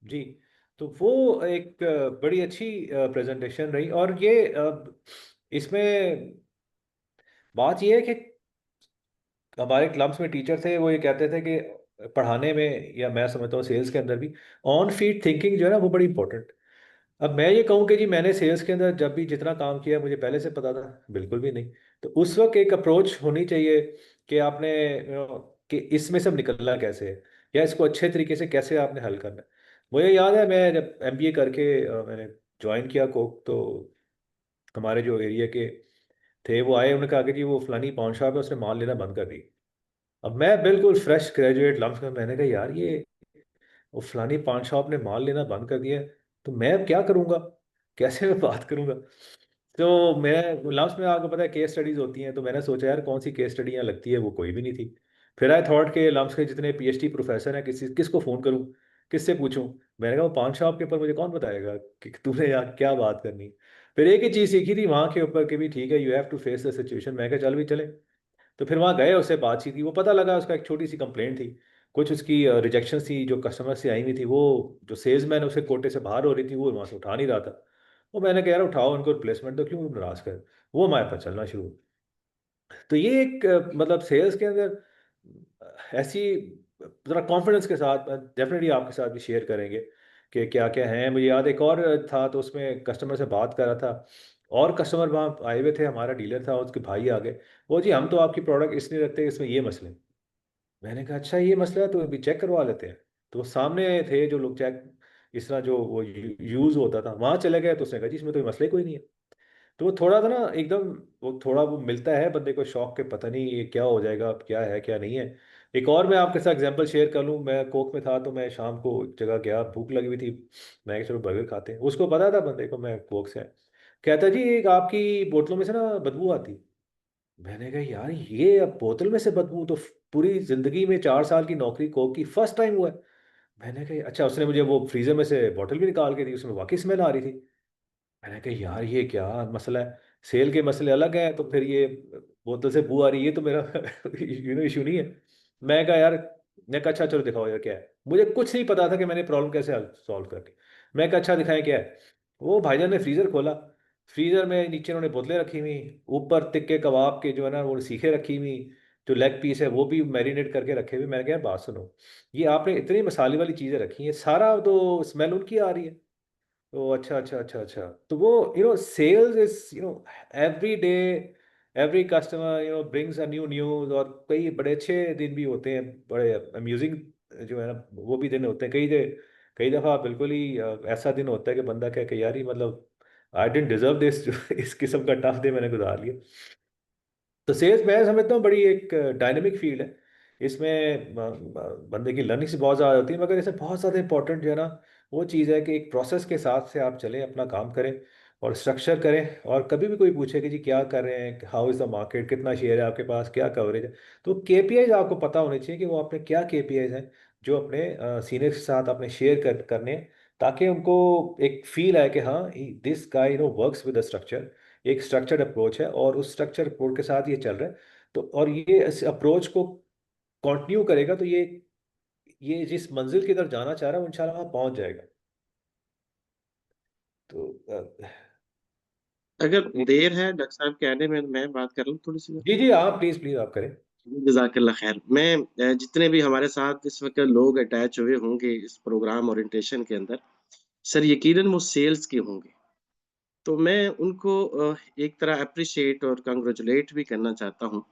जी, तो वो एक बड़ी अच्छी प्रेजेंटेशन रही। और ये इसमें बात ये है कि हमारे क्लब्स में टीचर थे, वो ये कहते थे कि पढ़ाने में, या मैं समझता हूँ सेल्स के अंदर भी, ऑन फील्ड थिंकिंग जो है ना वो बड़ी इंपॉर्टेंट। अब मैं ये कहूँ कि जी मैंने सेल्स के अंदर जब भी जितना काम किया मुझे पहले से पता था, बिल्कुल भी नहीं। तो उस वक्त एक अप्रोच होनी चाहिए कि आपने कि इसमें सब निकलना कैसे है, या इसको अच्छे तरीके से कैसे आपने हल करना है। मुझे याद है मैं जब एमबीए करके मैंने ज्वाइन किया कोक, तो हमारे जो एरिया के थे वो आए, उन्होंने कहा कि जी वो फलानी पान शॉप है, उसने माल लेना बंद कर दी। अब मैं बिल्कुल फ्रेश ग्रेजुएट लम्स में, मैंने कहा यार ये वो फलानी पान शॉप ने माल लेना बंद कर दिया है, तो मैं अब क्या करूंगा, कैसे मैं बात करूंगा। तो मैं लास्ट में, आपको पता है केस स्टडीज होती हैं, तो मैंने सोचा यार कौन सी केस स्टडी यहाँ लगती है, वो कोई भी नहीं थी। फिर आई थॉट के लम्स के जितने पीएचडी प्रोफेसर हैं, किसको फ़ोन करूँ, किससे पूछूं। मैंने कहा वो पान शॉप के ऊपर मुझे कौन बताएगा कि तूने यहाँ क्या बात करनी। फिर एक ही चीज़ सीखी थी वहाँ के ऊपर कि भी ठीक है, you have to face the situation. मैं कहा चल भी चले। तो फिर वहाँ गए, उससे बातचीत की, वो पता लगा उसका एक छोटी सी कंप्लेंट थी, कुछ उसकी रिजेक्शन थी जो कस्टमर से आई हुई थी, वो जो सेल्समैन उसके कोटे से बाहर हो रही थी, वो वहाँ से उठा नहीं रहा था। वो मैंने कहा यार उठाओ उनको, रिप्लेसमेंट दो, क्यों नाराज कर। वो हमारे पास चलना शुरू। तो ये एक मतलब सेल्स के अंदर ऐसी, ज़रा कॉन्फिडेंस के साथ डेफिनेटली आपके साथ भी शेयर करेंगे कि क्या क्या है। मुझे याद एक और था, तो उसमें कस्टमर से बात कर रहा था, और कस्टमर वहाँ आए हुए थे, हमारा डीलर था, उसके भाई आ गए। वो जी हम तो आपकी प्रोडक्ट इसलिए रखते हैं, इसमें ये मसले। मैंने कहा अच्छा ये मसला है, तो अभी चेक करवा लेते हैं। तो वो सामने थे जो लोग चेक, इस तरह जो वो यूज़ होता था, वहाँ चले गए, तो उसने कहा जी इसमें तो ये मसला ही कोई नहीं है। तो वो थोड़ा सा ना एकदम, वो थोड़ा वो मिलता है बंदे को शौक के, पता नहीं ये क्या हो जाएगा, अब क्या है क्या नहीं है। एक और मैं आपके साथ एग्जांपल शेयर कर लूँ, मैं कोक में था, तो मैं शाम को एक जगह गया, भूख लगी हुई थी, मैं कहा चलो बर्गर खाते हैं। उसको पता था बंदे को मैं कोक से, कहता जी एक आपकी बोतलों में से ना बदबू आती। मैंने कहा यार ये अब बोतल में से बदबू तो पूरी जिंदगी में 4 साल की नौकरी कोक की फर्स्ट टाइम हुआ है। मैंने कहा अच्छा, उसने मुझे वो फ्रीजर में से बोतल भी निकाल के दी, उसमें वाकई स्मेल आ रही थी। मैंने कहा यार ये क्या मसला है, सेल के मसले अलग हैं, तो फिर ये बोतल से बू आ रही है तो मेरा इशू नहीं है। मैं कहा यार, मैं कहा अच्छा चलो दिखाओ यार क्या है। मुझे कुछ नहीं पता था कि मैंने प्रॉब्लम कैसे सॉल्व करनी। मैं कहा अच्छा दिखाएं क्या है। वो भाईजान ने फ्रीज़र खोला, फ्रीज़र में नीचे उन्होंने बोतलें रखी हुई, ऊपर तिक्के कबाब के जो है ना वो सीखे रखी हुई, जो लेग पीस है वो भी मैरिनेट करके रखे हुए। मैंने कहा यार बात सुनो, ये आपने इतनी मसाले वाली चीज़ें रखी हैं, सारा तो स्मेल उनकी आ रही है। तो अच्छा अच्छा अच्छा अच्छा, तो वो sales is every day, every customer brings a new news. और कई बड़े अच्छे दिन भी होते हैं, बड़े अम्यूजिंग जो है ना वो भी दिन होते हैं। कई दफ़ा बिल्कुल ही ऐसा दिन होता है कि बंदा कहे कि यार ही मतलब आई डेंट डिजर्व दिस, जो इस किस्म का टफ डे मैंने गुजार लिया। तो सेल्स मैं समझता हूँ बड़ी एक डायनेमिक फील्ड है। इसमें बंदे की लर्निंग से बहुत ज़्यादा होती है, मगर इसमें बहुत ज़्यादा इंपॉर्टेंट जो है ना वो चीज़ है कि एक प्रोसेस के साथ से आप चलें, अपना काम करें और स्ट्रक्चर करें। और कभी भी कोई पूछे कि जी क्या कर रहे हैं, हाउ इज़ द मार्केट, कितना शेयर है आपके पास, क्या कवरेज है, तो केपीआईज आपको पता होने चाहिए कि वो अपने क्या केपीआईज हैं, जो अपने सीनियर के साथ अपने शेयर करने हैं, ताकि उनको एक फील आए कि हाँ this guy works with the structure. एक स्ट्रक्चर्ड अप्रोच है और उस स्ट्रक्चर अप्रोच के साथ ये चल रहा है। तो और ये इस अप्रोच को कंटिन्यू करेगा, तो ये जिस मंजिल की तरफ जाना चाह रहा है वो इंशाल्लाह वहाँ पहुंच जाएगा। तो अगर देर है डॉक्टर साहब के आने में, मैं बात कर लूँ थोड़ी सी? जी जी, आप प्लीज प्लीज आप करें। जजाकल्ला खैर। मैं जितने भी हमारे साथ इस वक्त लोग अटैच हुए होंगे इस प्रोग्राम ओरिएंटेशन के अंदर, सर यकीनन वो सेल्स के होंगे। तो मैं उनको एक तरह अप्रिशिएट और कंग्रेचुलेट भी करना चाहता हूँ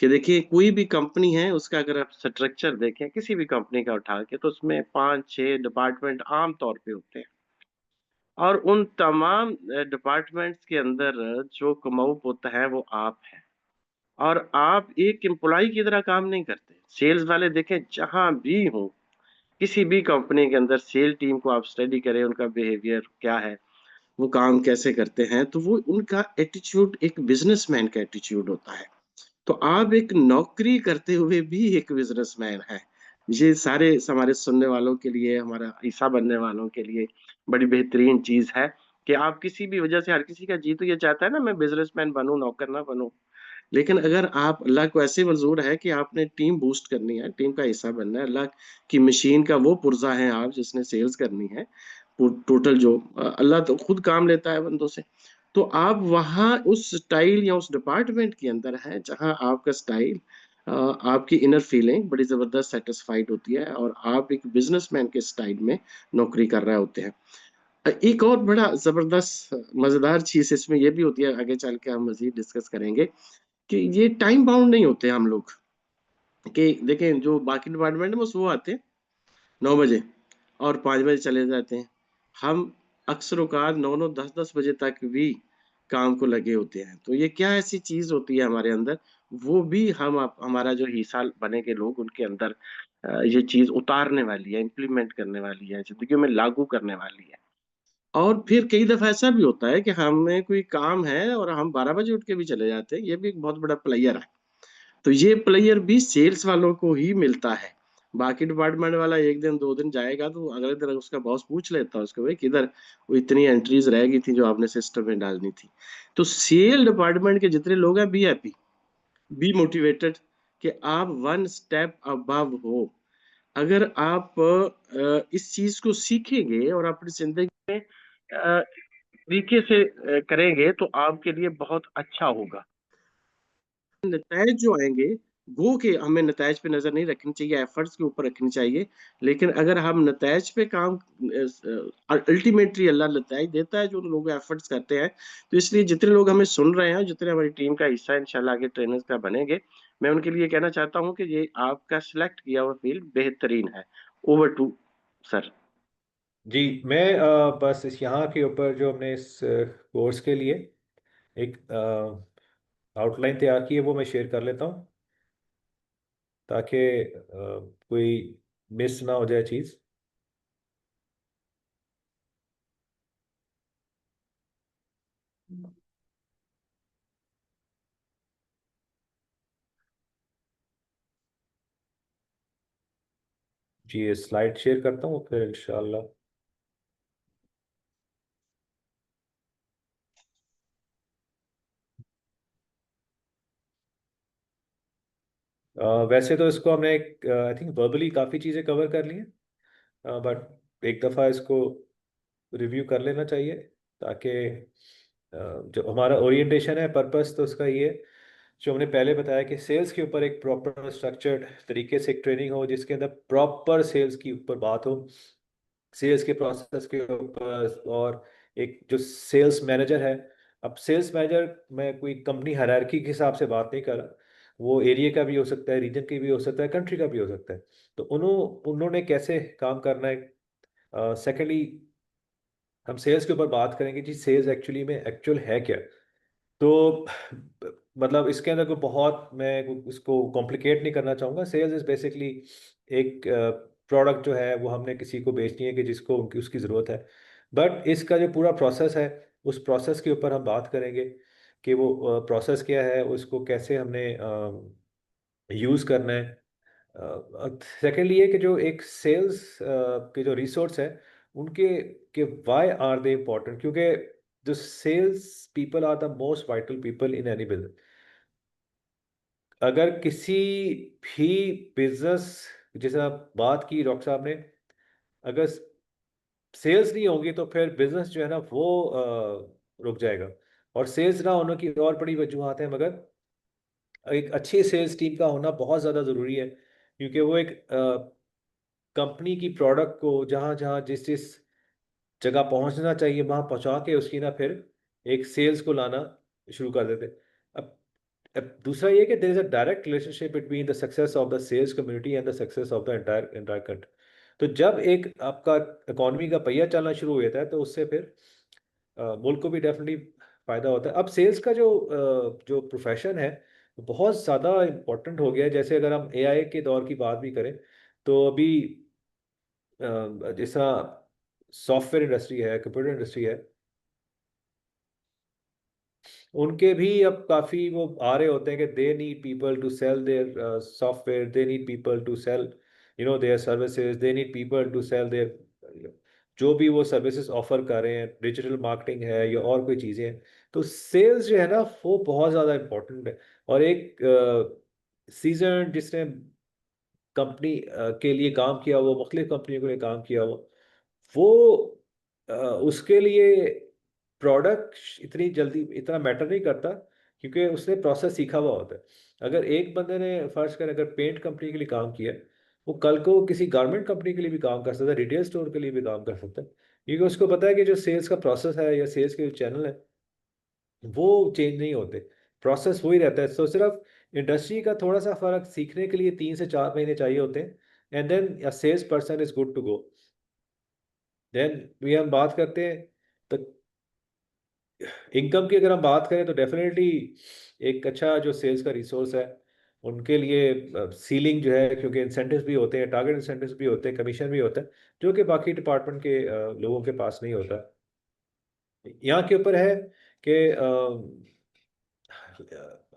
कि देखिए कोई भी कंपनी है उसका अगर आप स्ट्रक्चर देखें किसी भी कंपनी का उठा के, तो उसमें 5-6 डिपार्टमेंट आम तौर पे होते हैं। और उन तमाम डिपार्टमेंट्स के अंदर जो कमाऊ होता है वो आप हैं। और आप एक एम्प्लॉय की तरह काम नहीं करते। सेल्स वाले देखें जहां भी हो, किसी भी कंपनी के अंदर सेल टीम को आप स्टडी करें, उनका बिहेवियर क्या है, वो काम कैसे करते हैं, तो वो उनका एटीट्यूड एक बिजनेसमैन का एटीट्यूड होता है। तो आप एक नौकरी करते हुए भी एक बिजनेसमैन हैं। ये सारे हमारे सुनने वालों के लिए, हमारा हिस्सा बनने वालों के लिए बड़ी बेहतरीन चीज है कि आप किसी भी वजह से, हर किसी का जी तो ये चाहता है ना मैं बिजनेसमैन बनूं, नौकर ना बनूं। लेकिन अगर आप, अल्लाह को ऐसे मंजूर है कि आपने टीम बूस्ट करनी है, टीम का हिस्सा बनना है, अल्लाह की मशीन का वो पुर्जा है आप जिसने सेल्स करनी है, टोटल जो अल्लाह तो खुद काम लेता है बंदों से। तो आप वहाँ उस स्टाइल या उस डिपार्टमेंट के अंदर है जहाँ आपका स्टाइल, आपकी इनर फीलिंग बड़ी जबरदस्त सेटिस्फाइड होती है और आप एक बिजनेसमैन के स्टाइल में नौकरी कर रहे होते हैं। एक और बड़ा जबरदस्त मजेदार चीज इसमें ये भी होती है, आगे चल के हम मजीद डिस्कस करेंगे, कि ये टाइम बाउंड नहीं होते हम लोग। कि देखें जो बाकी डिपार्टमेंट में बस वो आते हैं 9 बजे और 5 बजे चले जाते हैं। हम अक्सर औकात 9-9 10-10 बजे तक भी काम को लगे होते हैं। तो ये क्या ऐसी चीज होती है हमारे अंदर, वो भी हमारा जो हिस्सा बने के लोग उनके अंदर ये चीज उतारने वाली है, इम्प्लीमेंट करने वाली है, जिंदगी में लागू करने वाली है। और फिर कई दफा ऐसा भी होता है कि हमें कोई काम है और हम 12 बजे उठ के भी चले जाते हैं, ये भी एक बहुत बड़ा प्लेयर है। तो ये प्लेयर भी सेल्स वालों को ही मिलता है। बाकी डिपार्टमेंट वाला एक दिन 2 दिन जाएगा तो अगले दिन उसका बॉस पूछ लेता है उसको, भाई किधर वो इतनी एंट्रीज रह गई थी जो आपने सिस्टम में डालनी थी। तो सेल डिपार्टमेंट के जितने लोग हैं, बी हैप्पी, बी मोटिवेटेड, कि आप वन स्टेप अबव हो। अगर आप इस चीज को सीखेंगे और अपनी जिंदगी में तरीके से करेंगे तो आपके लिए बहुत अच्छा होगा। नतज जो आएंगे वो कि हमें नतज पे नजर नहीं रखनी चाहिए, एफर्ट्स के ऊपर रखनी चाहिए। लेकिन अगर हम नतज पे काम, अल्टीमेटली अल्लाह नतज देता है जो लोग एफर्ट्स करते हैं। तो इसलिए जितने लोग हमें सुन रहे हैं, जितने हमारी टीम का हिस्सा इंशाल्लाह आगे ट्रेनर्स का बनेंगे, मैं उनके लिए कहना चाहता हूँ कि ये आपका सिलेक्ट किया हुआ फील्ड बेहतरीन है। Over to sir. जी, मैं बस इस यहाँ के ऊपर जो हमने इस कोर्स के लिए एक आउटलाइन तैयार की है वो मैं शेयर कर लेता हूँ, ताकि कोई मिस ना हो जाए चीज़। जी, ये स्लाइड शेयर करता हूँ फिर इंशाल्लाह। वैसे तो इसको हमने आई थिंक वर्बली काफ़ी चीज़ें कवर कर ली हैं, बट एक दफ़ा इसको रिव्यू कर लेना चाहिए, ताकि जो हमारा ओरिएंटेशन है, पर्पस तो उसका ये है, जो हमने पहले बताया कि सेल्स के ऊपर एक प्रॉपर स्ट्रक्चर्ड तरीके से एक ट्रेनिंग हो, जिसके अंदर प्रॉपर सेल्स की ऊपर बात हो, सेल्स के प्रोसेस के ऊपर। और एक जो सेल्स मैनेजर है, अब सेल्स मैनेजर मैं कोई कंपनी हायरार्की के हिसाब से बात नहीं कर रहा, वो एरिया का भी हो सकता है, रीजन का भी हो सकता है, कंट्री का भी हो सकता है। तो उन्होंने कैसे काम करना है। सेकेंडली, हम सेल्स के ऊपर बात करेंगे जी, सेल्स एक्चुअली में एक्चुअल है क्या। तो मतलब इसके अंदर कोई बहुत, मैं इसको कॉम्प्लिकेट नहीं करना चाहूँगा। सेल्स इज बेसिकली एक प्रोडक्ट जो है वो हमने किसी को बेचनी है कि जिसको उनकी उसकी ज़रूरत है। बट इसका जो पूरा प्रोसेस है, उस प्रोसेस के ऊपर हम बात करेंगे कि वो प्रोसेस क्या है, उसको कैसे हमने यूज़ करना है। सेकेंडली ये कि जो एक सेल्स के जो रिसोर्स है, उनके के वाई आर दे इम्पोर्टेंट, क्योंकि जो sales people are the most vital people in any business. अगर किसी भी बिजनेस, जैसे आप बात की डॉक्टर साहब ने, अगर सेल्स नहीं होगी तो फिर बिजनेस जो है ना वो रुक जाएगा। और सेल्स ना होने की और बड़ी वजूहत है, मगर एक अच्छी सेल्स टीम का होना बहुत ज़्यादा ज़रूरी है, क्योंकि वो एक कंपनी की प्रोडक्ट को जहाँ जहाँ जिस जिस जगह पहुँचना चाहिए वहाँ पहुँचा के उसकी ना फिर एक सेल्स को लाना शुरू कर देते। अब अब दूसरा ये कि there is a direct relationship between the success of the sales community and the success of the entire entire country. तो जब एक आपका इकोनॉमी का पहिया चलना शुरू हो जाता है, तो उससे फिर मुल्क को भी डेफिनेटली फ़ायदा होता है। अब सेल्स का जो प्रोफेशन है वो बहुत ज़्यादा इम्पोर्टेंट हो गया है। जैसे अगर हम एआई के दौर की बात भी करें, तो अभी जैसा सॉफ्टवेयर इंडस्ट्री है, कंप्यूटर इंडस्ट्री है, उनके भी अब काफ़ी वो आ रहे होते हैं कि they need people to sell their software, they need people to sell their services, they need people to sell their जो भी वो सर्विसेज ऑफर कर रहे हैं, डिजिटल मार्केटिंग है या और कोई चीज़ें हैं। तो सेल्स जो है ना वो बहुत ज़्यादा इम्पोर्टेंट है। और एक सीजन जिसने कंपनी के लिए काम किया, वो मुख्तलिफ कंपनियों के लिए काम किया हो, वो उसके लिए प्रोडक्ट इतनी जल्दी इतना मैटर नहीं करता, क्योंकि उसने प्रोसेस सीखा हुआ होता है। अगर एक बंदे ने फर्ज कर अगर पेंट कंपनी के लिए काम किया, वो कल को किसी गारमेंट कंपनी के लिए भी काम कर सकता है, रिटेल स्टोर के लिए भी काम कर सकता है, क्योंकि उसको पता है कि जो सेल्स का प्रोसेस है या सेल्स के जो चैनल है वो चेंज नहीं होते, प्रोसेस वही रहता है। तो सिर्फ इंडस्ट्री का थोड़ा सा फर्क सीखने के लिए 3 से 4 महीने चाहिए होते हैं, and then a sales person is good to go. Then भी हम बात करते हैं तो इनकम की, अगर हम बात करें तो डेफिनेटली एक अच्छा जो सेल्स का रिसोर्स है उनके लिए सीलिंग जो है, क्योंकि इंसेंटिव्स भी होते हैं, टारगेट इंसेंटिव्स भी होते हैं, कमीशन भी होता है, जो कि बाकी डिपार्टमेंट के लोगों के पास नहीं होता। यहाँ के ऊपर है कि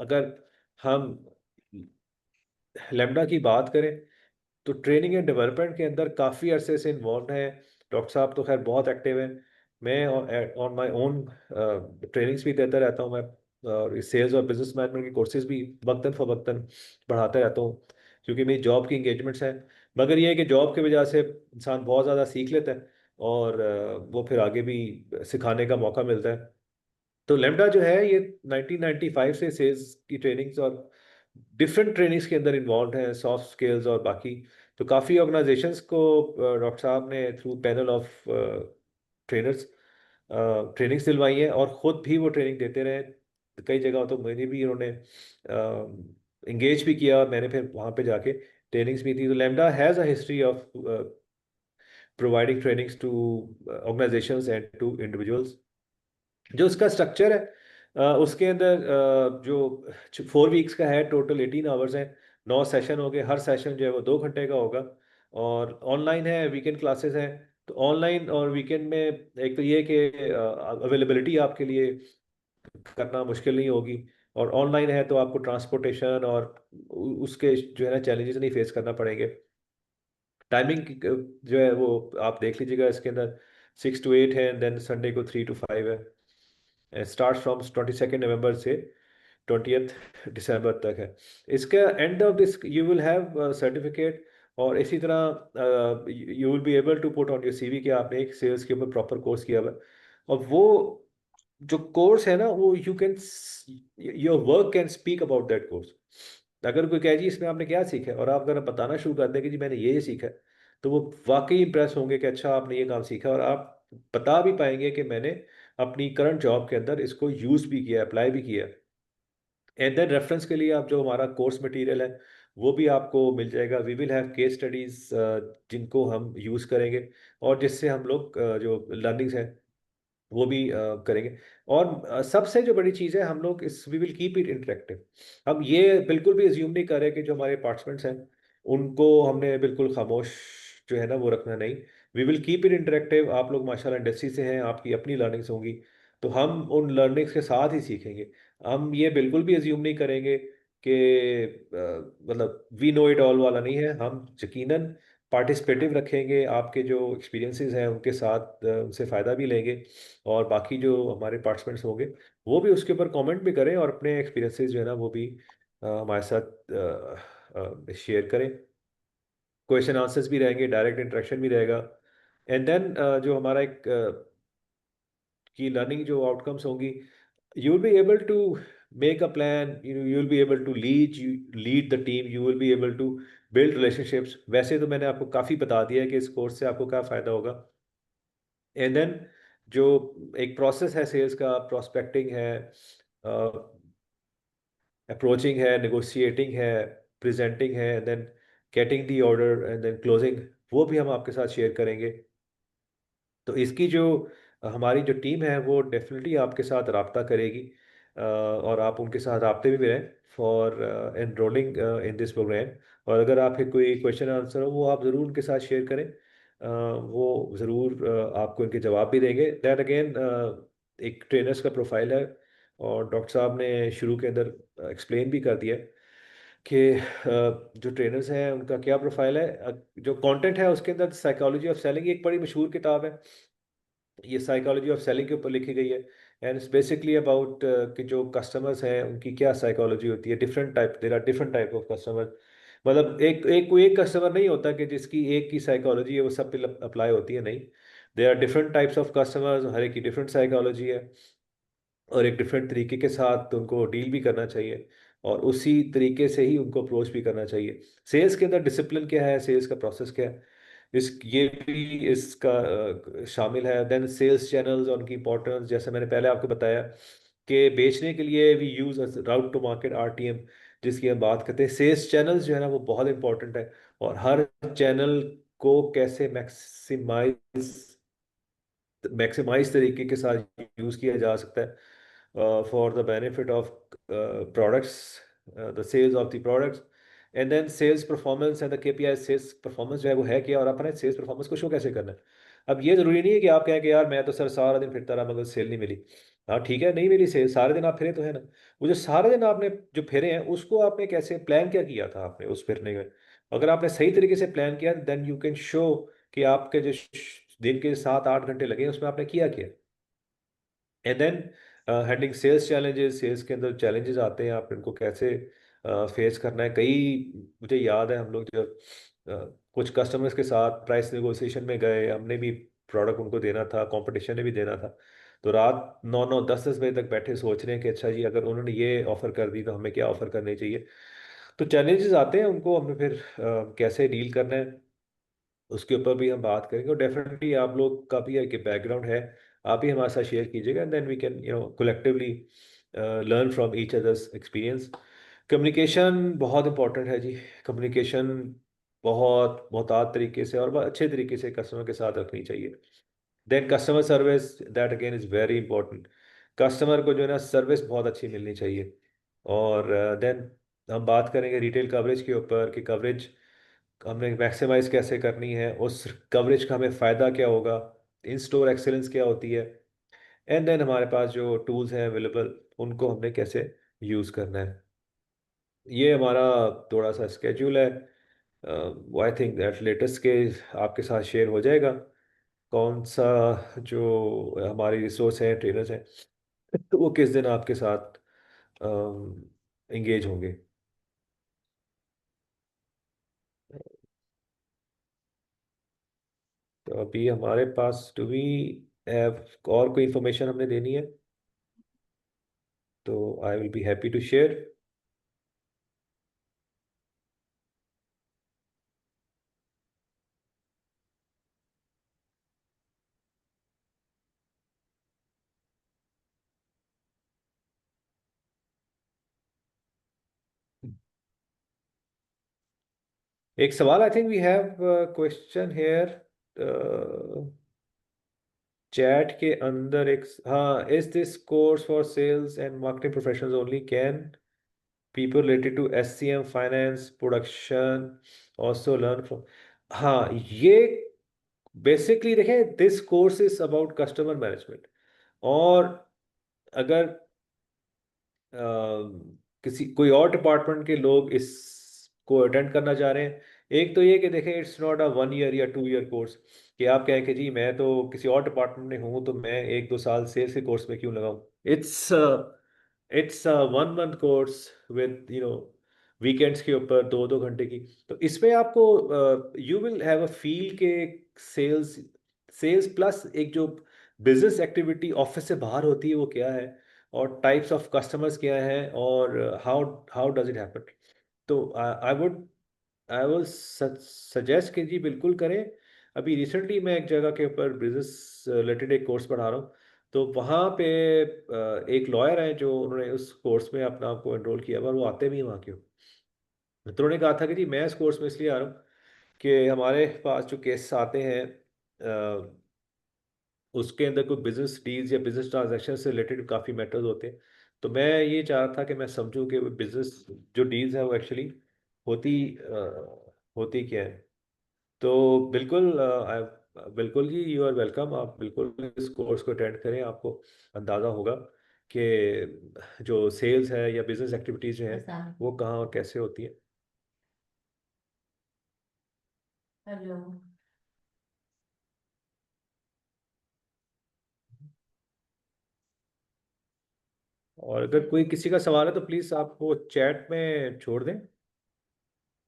अगर हम लेमडा की बात करें तो ट्रेनिंग एंड डेवलपमेंट के अंदर काफ़ी अरसे से इन्वॉल्व हैं। डॉक्टर साहब तो खैर बहुत एक्टिव हैं। मैं ऑन माय ओन ट्रेनिंग्स भी देता रहता हूँ। मैं और सेल्स और बिजनेस मैनेजमेंट की कोर्सेज भी वक्तन फ़वक्तन पढ़ाता रहता हूँ, क्योंकि मेरी जॉब की इंगेजमेंट्स हैं। मगर ये है कि जॉब की वजह से इंसान बहुत ज़्यादा सीख लेता है और वो फिर आगे भी सिखाने का मौका मिलता है। तो लेमडा जो है ये 1995 से सेल्स की ट्रेनिंग्स और डिफरेंट ट्रेनिंग्स के अंदर इन्वॉल्व है, सॉफ्ट स्किल्स और बाकी। तो काफ़ी ऑर्गेनाइजेशंस को डॉक्टर साहब ने through panel of trainers trainings दिलवाई है और ख़ुद भी वो ट्रेनिंग देते रहे। कई जगह तो मुझे भी उन्होंने इंगेज भी किया, मैंने फिर वहाँ पे जाके ट्रेनिंग्स भी दी। तो Lambda has a history of providing trainings to organisations and to individuals. जो उसका स्ट्रक्चर है उसके अंदर जो 4 वीक्स का है, टोटल 18 आवर्स हैं, 9 सेशन हो गए। हर सेशन जो है वो 2 घंटे का होगा और ऑनलाइन है, वीकेंड क्लासेस हैं। तो ऑनलाइन और वीकेंड में एक तो ये कि अवेलेबिलिटी आपके लिए करना मुश्किल नहीं होगी, और ऑनलाइन है तो आपको ट्रांसपोर्टेशन और उसके जो है ना चैलेंजेस नहीं फेस करना पड़ेंगे। टाइमिंग जो है वो आप देख लीजिएगा, इसके अंदर 6 to 8 है, देन संडे को 3 to 5 है। स्टार्ट फ्रॉम 22 नवंबर से 20 दिसंबर तक है। इसका end of this you will have certificate, और इसी तरह you will be able to put on your CV कि आपने एक सेल्स के ऊपर प्रॉपर कोर्स किया हुआ है। और वो जो कोर्स है ना, वो you can your work can speak about that course. अगर कोई कहे जी इसमें आपने क्या सीखा है, और आप अगर बताना शुरू कर दें कि जी मैंने ये सीखा है, तो वो वाकई इंप्रेस होंगे कि अच्छा आपने ये काम सीखा, और आप बता भी पाएंगे कि मैंने अपनी करंट जॉब के अंदर इसको यूज़ भी किया, अप्लाई भी किया। एंड देन रेफरेंस के लिए आप जो हमारा कोर्स मटेरियल है वो भी आपको मिल जाएगा। We will have case studies जिनको हम यूज़ करेंगे, और जिससे हम लोग जो लर्निंग्स हैं वो भी करेंगे। और सबसे जो बड़ी चीज़ है, हम लोग इस we will keep it interactive. हम ये बिल्कुल भी अज्यूम नहीं कर रहे कि जो हमारे पार्टिसिपेंट्स हैं उनको हमने बिल्कुल खामोश जो है ना वो रखना नहीं। We will keep it interactive. आप लोग माशाल्लाह इंडस्ट्री से हैं, आपकी अपनी लर्निंग्स होंगी, तो हम उन लर्निंग्स के साथ ही सीखेंगे। हम ये बिल्कुल भी अज्यूम नहीं करेंगे कि मतलब वी नो इट ऑल वाला नहीं है। हम यकीनन पार्टिसिपेटिव रखेंगे, आपके जो एक्सपीरियंसेस हैं उनके साथ उनसे फ़ायदा भी लेंगे, और बाकी जो हमारे पार्टिसिपेंट्स होंगे वो भी उसके ऊपर कमेंट भी करें और अपने एक्सपीरियंसेस जो है ना वो भी हमारे साथ शेयर करें। क्वेश्चन आंसर्स भी रहेंगे, डायरेक्ट इंटरेक्शन भी रहेगा। एंड देन जो हमारा एक की लर्निंग जो आउटकम्स होंगी, you will be able to make a plan, you will be able to lead the team, you will be able to build relationships। वैसे तो मैंने आपको काफ़ी बता दिया है कि इस कोर्स से आपको क्या फ़ायदा होगा। एंड देन जो एक प्रोसेस है सेल्स का, प्रोस्पेक्टिंग है, अप्रोचिंग है, नेगोशिएटिंग है, प्रेजेंटिंग है, and then getting the order, and then closing, वो भी हम आपके साथ शेयर करेंगे। तो इसकी जो हमारी जो टीम है वो डेफिनेटली आपके साथ रब्ता करेगी, और आप उनके साथ रब्ते में भी रहें for enrolling in this programme. और अगर आपके कोई क्वेश्चन आंसर हो वो आप ज़रूर उनके साथ शेयर करें, वो ज़रूर आपको इनके जवाब भी देंगे। दैट अगेन एक ट्रेनर्स का प्रोफाइल है, और डॉक्टर साहब ने शुरू के अंदर एक्सप्लेन भी कर दिया कि जो ट्रेनर्स हैं उनका क्या प्रोफाइल है। जो कंटेंट है उसके अंदर साइकोलॉजी ऑफ सेलिंग एक बड़ी मशहूर किताब है, ये साइकोलॉजी ऑफ सेलिंग के ऊपर लिखी गई है। एंड इट्स बेसिकली अबाउट कि जो कस्टमर्स हैं उनकी क्या साइकोलॉजी होती है। Different type, there are different type of customer. मतलब एक एक कोई एक कस्टमर नहीं होता कि जिसकी एक की साइकोलॉजी है वो सब पे अप्लाई होती है, नहीं। There are different types of customers, हर एक की डिफरेंट साइकोलॉजी है, और एक डिफरेंट तरीके के साथ उनको डील भी करना चाहिए, और उसी तरीके से ही उनको अप्रोच भी करना चाहिए। सेल्स के अंदर डिसिप्लिन क्या है, सेल्स का प्रोसेस क्या है, इस ये भी इसका शामिल है। देन सेल्स चैनल्स और उनकी इंपॉर्टेंस, जैसे मैंने पहले आपको बताया कि बेचने के लिए we use route to market, RTM, जिसकी हम बात करते हैं। सेल्स चैनल्स जो है ना वो बहुत इंपॉर्टेंट है, और हर चैनल को कैसे मैक्सिमाइज तरीके के साथ यूज़ किया जा सकता है for the benefit of products, the sales of the products. And then sales performance and the KPI। Sales performance जो है वो है क्या, और अपने सेल्स परफॉर्मेंस को शो कैसे करना है। अब ये ज़रूरी नहीं है कि आप कहें कि यार मैं तो सर सारा दिन फिरता रहा मगर सेल नहीं मिली। हाँ ठीक है, नहीं मिली सेल, सारे दिन आप फिरे तो है ना। वो जो सारे दिन आपने जो फिरे हैं उसको आपने कैसे प्लान क्या किया था आपने उस फिरने में। अगर आपने सही तरीके से प्लान किया देन यू कैन शो कि आपके जो दिन के 7-8 घंटे लगे उसमें आपने किया क्या। And then handling sales challenges, sales के अंदर चैलेंजेस आते हैं, आप इनको कैसे फेस करना है। कई मुझे याद है हम लोग जब कुछ कस्टमर्स के साथ प्राइस नेगोशिएशन में गए, हमने भी प्रोडक्ट उनको देना था, कंपटीशन ने भी देना था, तो रात 9-9 10-10 बजे तक बैठे सोच रहे हैं कि अच्छा जी अगर उन्होंने ये ऑफ़र कर दी तो हमें क्या ऑफ़र करनी चाहिए। तो चैलेंजेस आते हैं, उनको हमें फिर कैसे डील करना है उसके ऊपर भी हम बात करेंगे। और डेफिनेटली आप लोग का भी एक बैकग्राउंड है, आप भी हमारे साथ शेयर कीजिएगा and then we can collectively learn from each others experience. Communication बहुत इंपॉर्टेंट है जी। कम्युनिकेशन बहुत मोहतात तरीके से और बहुत अच्छे तरीके से कस्टमर के साथ रखनी चाहिए। Then customer service, that again is very important. Customer को जो है ना सर्विस बहुत अच्छी मिलनी चाहिए। और देन हम बात करेंगे रिटेल कवरेज के ऊपर कि कवरेज हमने मैक्सिमाइज कैसे करनी है, उस कवरेज का हमें फ़ायदा क्या होगा, इन स्टोर एक्सेलेंस क्या होती है, एंड देन हमारे पास जो टूल्स हैं अवेलेबल उनको हमने कैसे यूज़ करना है। ये हमारा थोड़ा सा स्केड्यूल है। आई थिंक दैट लेटेस्ट के आपके साथ शेयर हो जाएगा कौन सा जो हमारी रिसोर्स हैं, ट्रेनर्स हैं, तो वो किस दिन आपके साथ इंगेज होंगे। तो अभी हमारे पास टू बी हैव और कोई इंफॉर्मेशन हमने देनी है तो I will be happy to share. एक सवाल, I think we have question here chat के अंदर एक, हाँ, is this course for sales and marketing professionals only, can people related to SCM finance production also learn from. हाँ, ये basically देखें, this course is about customer management. और अगर किसी कोई और डिपार्टमेंट के लोग इसको अटेंड करना चाह रहे हैं, एक तो ये कि देखें इट्स नॉट अ 1 ईयर या 2 ईयर कोर्स कि आप कहें कि जी मैं तो किसी और डिपार्टमेंट में हूँ तो मैं 1-2 साल सेल्स के कोर्स में क्यों लगाऊं। It's 1 month course with weekends के ऊपर 2-2 घंटे की। तो इसमें आपको you will have a feel के सेल्स सेल्स प्लस एक जो बिजनेस एक्टिविटी ऑफिस से बाहर होती है वो क्या है, और टाइप्स ऑफ कस्टमर्स क्या हैं, और how how does it happen. तो आई वुड सजेस्ट कि जी बिल्कुल करें। अभी रिसेंटली मैं एक जगह के ऊपर बिजनेस रिलेटेड एक कोर्स पढ़ा रहा हूँ, तो वहाँ पे एक लॉयर हैं जो उन्होंने उस कोर्स में अपना आपको एनरोल किया हुआ, और वो आते भी हैं वहाँ के। तो उन्होंने कहा था कि जी मैं इस कोर्स में इसलिए आ रहा हूँ कि हमारे पास जो केस आते हैं उसके अंदर कोई बिजनेस डील्स या बिजनेस ट्रांजैक्शन से रिलेटेड काफ़ी मैटर्स होते हैं। तो मैं ये चाह रहा था कि मैं समझूं कि बिजनेस जो डील्स है वो एक्चुअली होती होती क्या है। तो बिल्कुल बिल्कुल जी, यू आर वेलकम, आप बिल्कुल इस कोर्स को अटेंड करें, आपको अंदाज़ा होगा कि जो सेल्स है या बिजनेस एक्टिविटीज़ जो हैं वो कहाँ और कैसे होती है। हेलो। और अगर कोई किसी का सवाल है तो प्लीज़ आप वो चैट में छोड़ दें,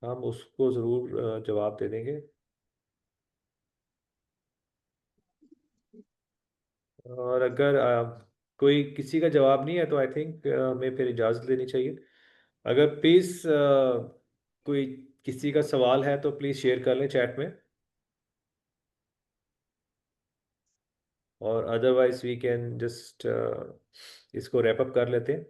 हम उसको ज़रूर जवाब दे देंगे। और अगर कोई किसी का जवाब नहीं है तो आई थिंक हमें फिर इजाज़त लेनी चाहिए। अगर प्लीज़ कोई किसी का सवाल है तो प्लीज़ शेयर कर लें चैट में, और अदरवाइज वी कैन जस्ट इसको रैप अप कर लेते हैं।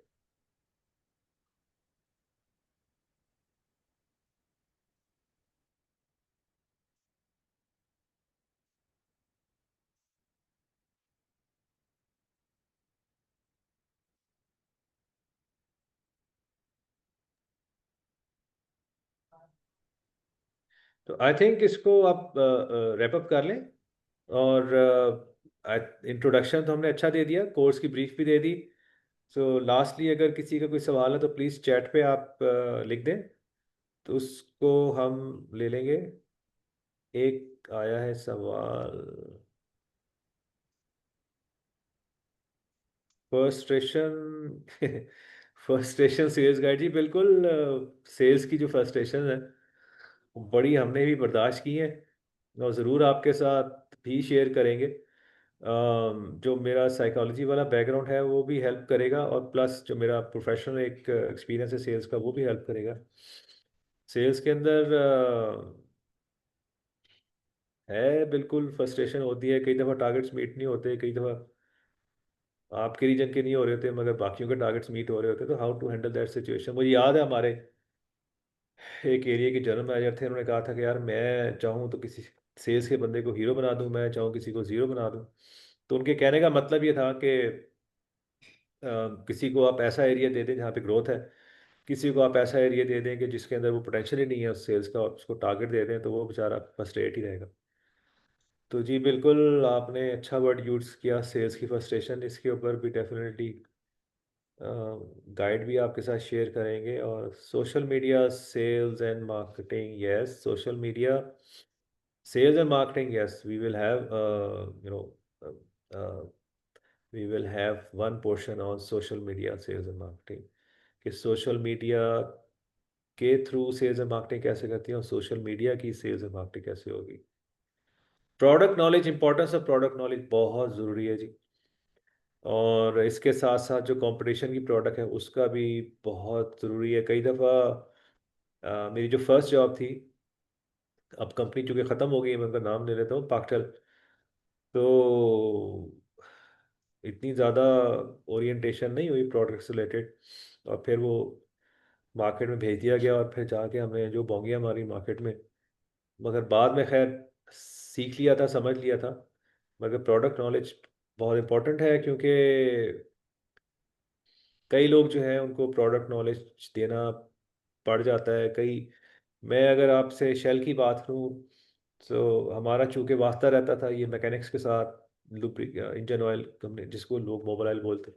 तो आई थिंक इसको आप रैप अप कर लें। और इंट्रोडक्शन तो हमने अच्छा दे दिया, कोर्स की ब्रीफ भी दे दी। सो लास्टली अगर किसी का कोई सवाल है तो प्लीज़ चैट पे आप लिख दें, तो उसको हम ले लेंगे। एक आया है सवाल, फ्रस्ट्रेशन फ्रस्ट्रेशन सेल्स गाइड जी, बिल्कुल। सेल्स की जो फ्रस्ट्रेशन है वो बड़ी हमने भी बर्दाश्त की है, और ज़रूर आपके साथ भी शेयर करेंगे। जो मेरा साइकोलॉजी वाला बैकग्राउंड है वो भी हेल्प करेगा, और प्लस जो मेरा प्रोफेशनल एक एक्सपीरियंस है सेल्स का वो भी हेल्प करेगा। सेल्स के अंदर है बिल्कुल फ्रस्ट्रेशन होती है, कई दफ़ा टारगेट्स मीट नहीं होते, कई दफ़ा आपके रीजन के नहीं हो रहे होते मगर बाकियों के टारगेट्स मीट हो रहे होते, तो how to handle that situation. मुझे याद है हमारे एक एरिया के जनरल मैनेजर थे, उन्होंने कहा था कि यार मैं चाहूँ तो किसी सेल्स के बंदे को हीरो बना दूँ, मैं चाहूँ किसी को ज़ीरो बना दूँ। तो उनके कहने का मतलब ये था कि किसी को आप ऐसा एरिया दे दें जहाँ पे ग्रोथ है, किसी को आप ऐसा एरिया दे दें कि जिसके अंदर वो पोटेंशियल ही नहीं है उस सेल्स का, और उसको टारगेट दे दें तो वो बेचारा फ्रस्ट्रेट ही रहेगा। तो जी बिल्कुल आपने अच्छा वर्ड यूज़ किया, सेल्स की फ्रस्ट्रेशन, इसके ऊपर भी डेफिनेटली गाइड भी आपके साथ शेयर करेंगे। और social media sales and marketing, yes social media sales and marketing, yes we will have you know we will have one portion on social media sales and marketing, कि social media के through sales and marketing कैसे करती है और social media की sales and marketing कैसे होगी। Product knowledge, importance of product knowledge बहुत ज़रूरी है जी। और इसके साथ साथ जो कंपटीशन की प्रोडक्ट है उसका भी बहुत ज़रूरी है। कई दफ़ा मेरी जो फर्स्ट जॉब थी, अब कंपनी चूँकि ख़त्म हो गई है, मैं उनका नाम ले लेता हूँ, पाक्टल। तो इतनी ज़्यादा ओरिएंटेशन नहीं हुई प्रोडक्ट से रिलेटेड, और फिर वो मार्केट में भेज दिया गया, और फिर जाके हमने जो बोंगियाँ मारी मार्केट में। मगर बाद में खैर सीख लिया था, समझ लिया था। मगर प्रोडक्ट नॉलेज बहुत इंपॉर्टेंट है, क्योंकि कई लोग जो हैं उनको प्रोडक्ट नॉलेज देना पड़ जाता है। कई, मैं अगर आपसे शेल की बात करूं, तो हमारा चूंकि वास्ता रहता था ये मैकेनिक्स के साथ, इंजन ऑयल कंपनी जिसको लोग मोबाइल ऑयल बोलते,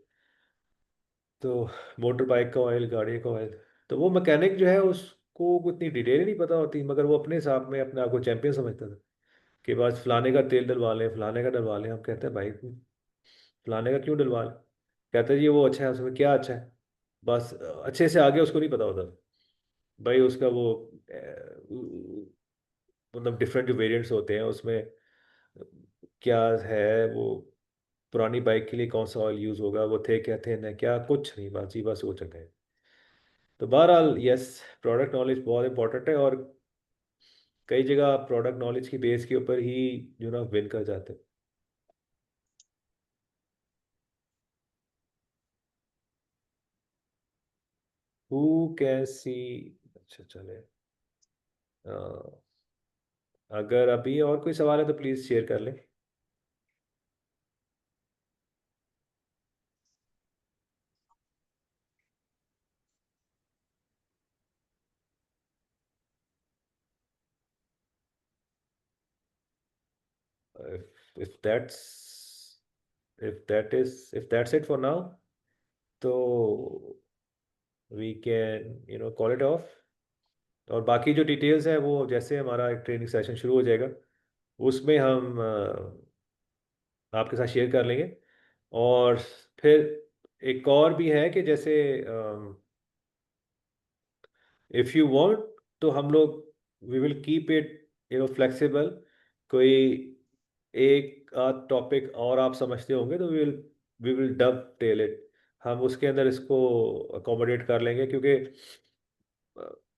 तो मोटर बाइक का ऑयल, गाड़ी का ऑयल, तो वो मैकेनिक जो है उसको उतनी डिटेल ही नहीं पता होती, मगर वो अपने हिसाब में अपने आप को चैंपियन समझता था कि बस फलाने का तेल डलवा लें, फलाने का डलवा लें। हम कहते हैं भाई फलाने का क्यों डलवा लें? कहते हैं जी वो अच्छा है, उसमें क्या अच्छा है, बस अच्छे से आगे उसको नहीं पता होता भाई। उसका वो मतलब डिफरेंट जो वेरिएंट्स होते हैं उसमें क्या है, वो पुरानी बाइक के लिए कौन सा ऑयल यूज़ होगा, वो थे क्या थे न क्या, कुछ नहीं, बस जी बस वो जगह है। तो बहरहाल यस, प्रोडक्ट नॉलेज बहुत इंपॉर्टेंट है, और कई जगह आप प्रोडक्ट नॉलेज की बेस के ऊपर ही जो ना विन कर जाते हैं। हु कैन सी, अच्छा चले, अ, अगर अभी और कोई सवाल है तो प्लीज़ शेयर कर लें। if that's if that's it for now, तो we can call it off. और बाकी जो डिटेल्स हैं वो जैसे हमारा एक ट्रेनिंग सेशन शुरू हो जाएगा उसमें हम आपके साथ शेयर कर लेंगे। और फिर एक और भी है कि जैसे इफ़ यू वांट, तो हम लोग we will keep it flexible. कोई एक आध टॉपिक और आप समझते होंगे तो we will dovetail it, हम उसके अंदर इसको अकोमोडेट कर लेंगे, क्योंकि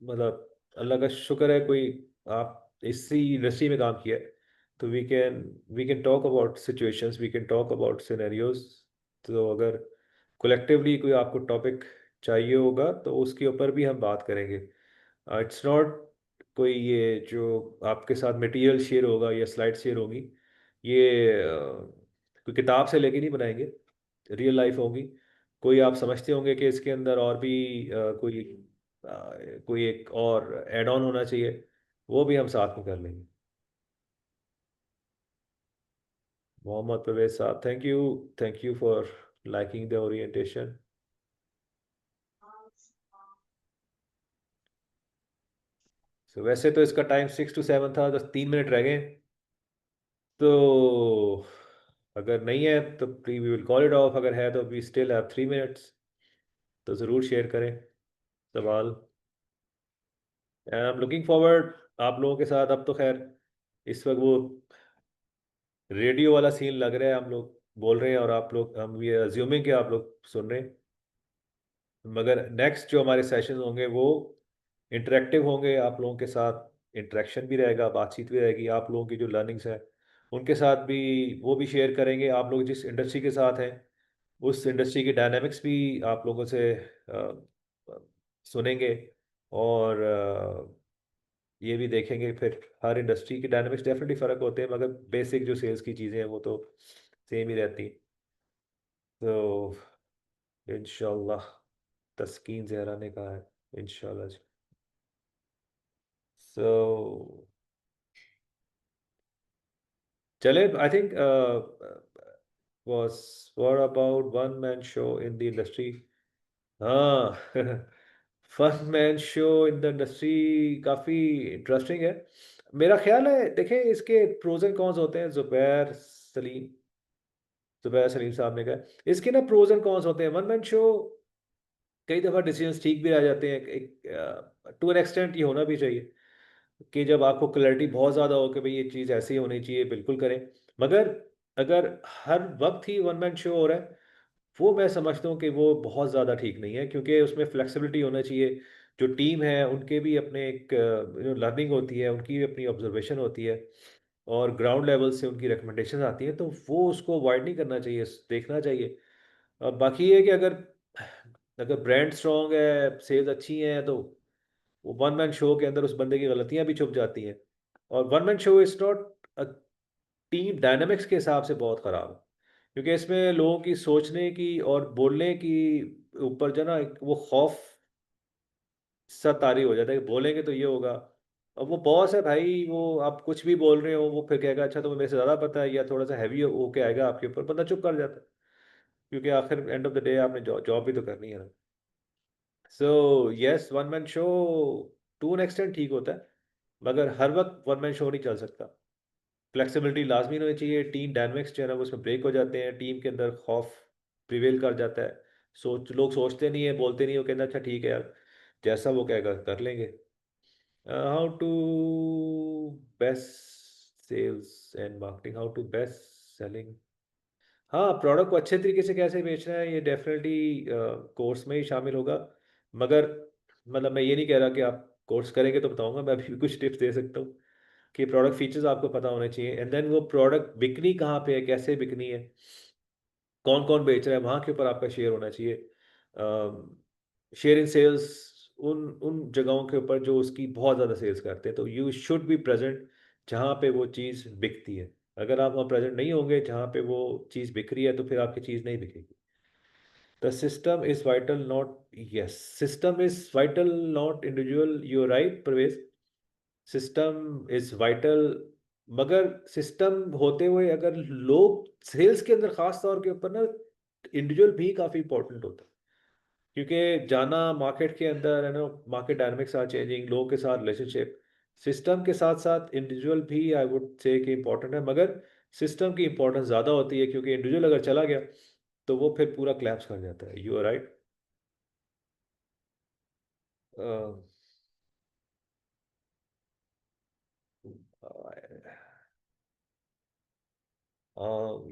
मतलब अल्लाह का शुक्र है कोई आप इसी इंडस्ट्री में काम किया है, तो we can talk about situations, we can talk about scenarios. तो अगर कलेक्टिवली कोई आपको टॉपिक चाहिए होगा तो उसके ऊपर भी हम बात करेंगे। इट्स नॉट कोई ये जो आपके साथ मटेरियल शेयर होगा या स्लाइड शेयर होगी, ये कोई किताब से लेके नहीं बनाएंगे, रियल लाइफ होगी। कोई आप समझते होंगे कि इसके अंदर और भी कोई एक और एड ऑन होना चाहिए, वो भी हम साथ में कर लेंगे। मोहम्मद परवेज साहब, thank you for liking the orientation. वैसे तो इसका टाइम 6 to 7 था, बस 3 मिनट रह गए। तो अगर नहीं है तो we will call it off, अगर है तो वी स्टिल हैव 3 मिनट्स। तो ज़रूर शेयर करें सवाल। And I am looking forward आप लोगों के साथ। अब तो खैर इस वक्त वो रेडियो वाला सीन लग रहा है, हम लोग बोल रहे हैं और आप लोग, हम ये अज्यूमिंग कि आप लोग सुन रहे हैं। मगर नेक्स्ट जो हमारे सेशन होंगे वो इंटरेक्टिव होंगे, आप लोगों के साथ इंटरेक्शन भी रहेगा, बातचीत भी रहेगी। आप लोगों की जो लर्निंग्स है उनके साथ भी, वो भी शेयर करेंगे। आप लोग जिस इंडस्ट्री के साथ हैं उस इंडस्ट्री की डायनामिक्स भी आप लोगों से सुनेंगे। और ये भी देखेंगे फिर हर इंडस्ट्री की डायनामिक्स डेफिनेटली फ़र्क होते हैं, मगर बेसिक जो सेल्स की चीज़ें हैं वो तो सेम ही रहती हैं। तो इंशाल्लाह, तस्कीन ज़हरा ने कहा है इंशाल्लाह जी। So, चले, I think was what about one man show in the industry? हाँ, one man show in the industry काफ़ी इंटरेस्टिंग है। मेरा ख्याल है, देखें इसके प्रोज एंड कॉन्स होते हैं। जुबैर सलीम साहब ने कहा इसके ना प्रोज एंड कॉन्स होते हैं। वन मैन शो कई दफ़ा डिसीजंस ठीक भी आ जाते हैं, एक टू एन एक्सटेंट ये होना भी चाहिए कि जब आपको क्लैरिटी बहुत ज़्यादा हो कि भाई ये चीज़ ऐसी होनी चाहिए, बिल्कुल करें। मगर अगर हर वक्त ही वन मैन शो हो रहा है, वो मैं समझता हूँ कि वो बहुत ज़्यादा ठीक नहीं है, क्योंकि उसमें फ्लेक्सिबिलिटी होना चाहिए। जो टीम है उनके भी अपने एक लर्निंग होती है, उनकी भी अपनी ऑब्जर्वेशन होती है, और ग्राउंड लेवल से उनकी रिकमेंडेशन आती है, तो वो उसको अवॉइड नहीं करना चाहिए, देखना चाहिए। और बाकी ये है कि अगर अगर ब्रांड स्ट्रॉन्ग है, सेल्स अच्छी हैं, तो वो वन मैन शो के अंदर उस बंदे की गलतियां भी छुप जाती हैं। और one man show is not a team dynamics के हिसाब से बहुत ख़राब है, क्योंकि इसमें लोगों की सोचने की और बोलने की ऊपर जो ना वो खौफ सा तारी हो जाता है कि बोलेंगे तो ये होगा। अब वो बॉस है भाई, वो आप कुछ भी बोल रहे हो वो फिर कहेगा अच्छा तुम्हें मेरे से ज़्यादा पता है, या थोड़ा सा हैवी होके आएगा आपके ऊपर, बंदा चुप कर जाता है, क्योंकि आखिर एंड ऑफ द डे आपने जॉब भी तो करनी है ना। So yes, one man show to an extent ठीक होता है, मगर हर वक्त वन मैन शो नहीं चल सकता। फ्लेक्सिबिलिटी लाजमी होनी चाहिए। टीम डायनामिक्स जो है ना वो उसमें ब्रेक हो जाते हैं, टीम के अंदर खौफ प्रिवेल कर जाता है। लोग सोचते नहीं है, बोलते नहीं, वो कहते हैं अच्छा ठीक है यार, जैसा वो कहेगा कर लेंगे। How to best sales and marketing, how to best selling. हाँ, प्रोडक्ट को अच्छे तरीके से कैसे बेचना है, ये डेफिनेटली कोर्स में ही शामिल होगा। मगर मतलब मैं ये नहीं कह रहा कि आप कोर्स करेंगे तो बताऊंगा, मैं अभी भी कुछ टिप्स दे सकता हूँ कि प्रोडक्ट फीचर्स आपको पता होने चाहिए, एंड देन वो प्रोडक्ट बिकनी कहाँ पे है, कैसे बिकनी है, कौन कौन बेच रहा है, वहाँ के ऊपर आपका शेयर होना चाहिए। शेयर इन सेल्स उन उन जगहों के ऊपर जो उसकी बहुत ज़्यादा सेल्स करते हैं, तो यू शुड बी प्रेजेंट जहाँ पे वो चीज़ बिकती है। अगर आप वहाँ प्रेजेंट नहीं होंगे जहाँ पे वो चीज़ बिक रही है, तो फिर आपकी चीज़ नहीं बिकेगी। The system is vital not, yes, system is vital not individual, you right Parvez. System is vital, मगर सिस्टम होते हुए अगर लोग सेल्स के अंदर ख़ास तौर के ऊपर ना, इंडिविजुअल भी काफ़ी इंपॉर्टेंट होता है, क्योंकि जाना मार्केट के अंदर है ना, मार्केट डायनामिक्स आर चेंजिंग, लोगों के साथ रिलेशनशिप, सिस्टम के साथ साथ इंडिविजुअल भी आई वुड से कि इम्पोर्टेंट है, मगर सिस्टम की इम्पोर्टेंस ज़्यादा होती है, क्योंकि इंडिविजुअल अगर चला गया तो वो फिर पूरा क्लैप्स कर जाता है। You are right.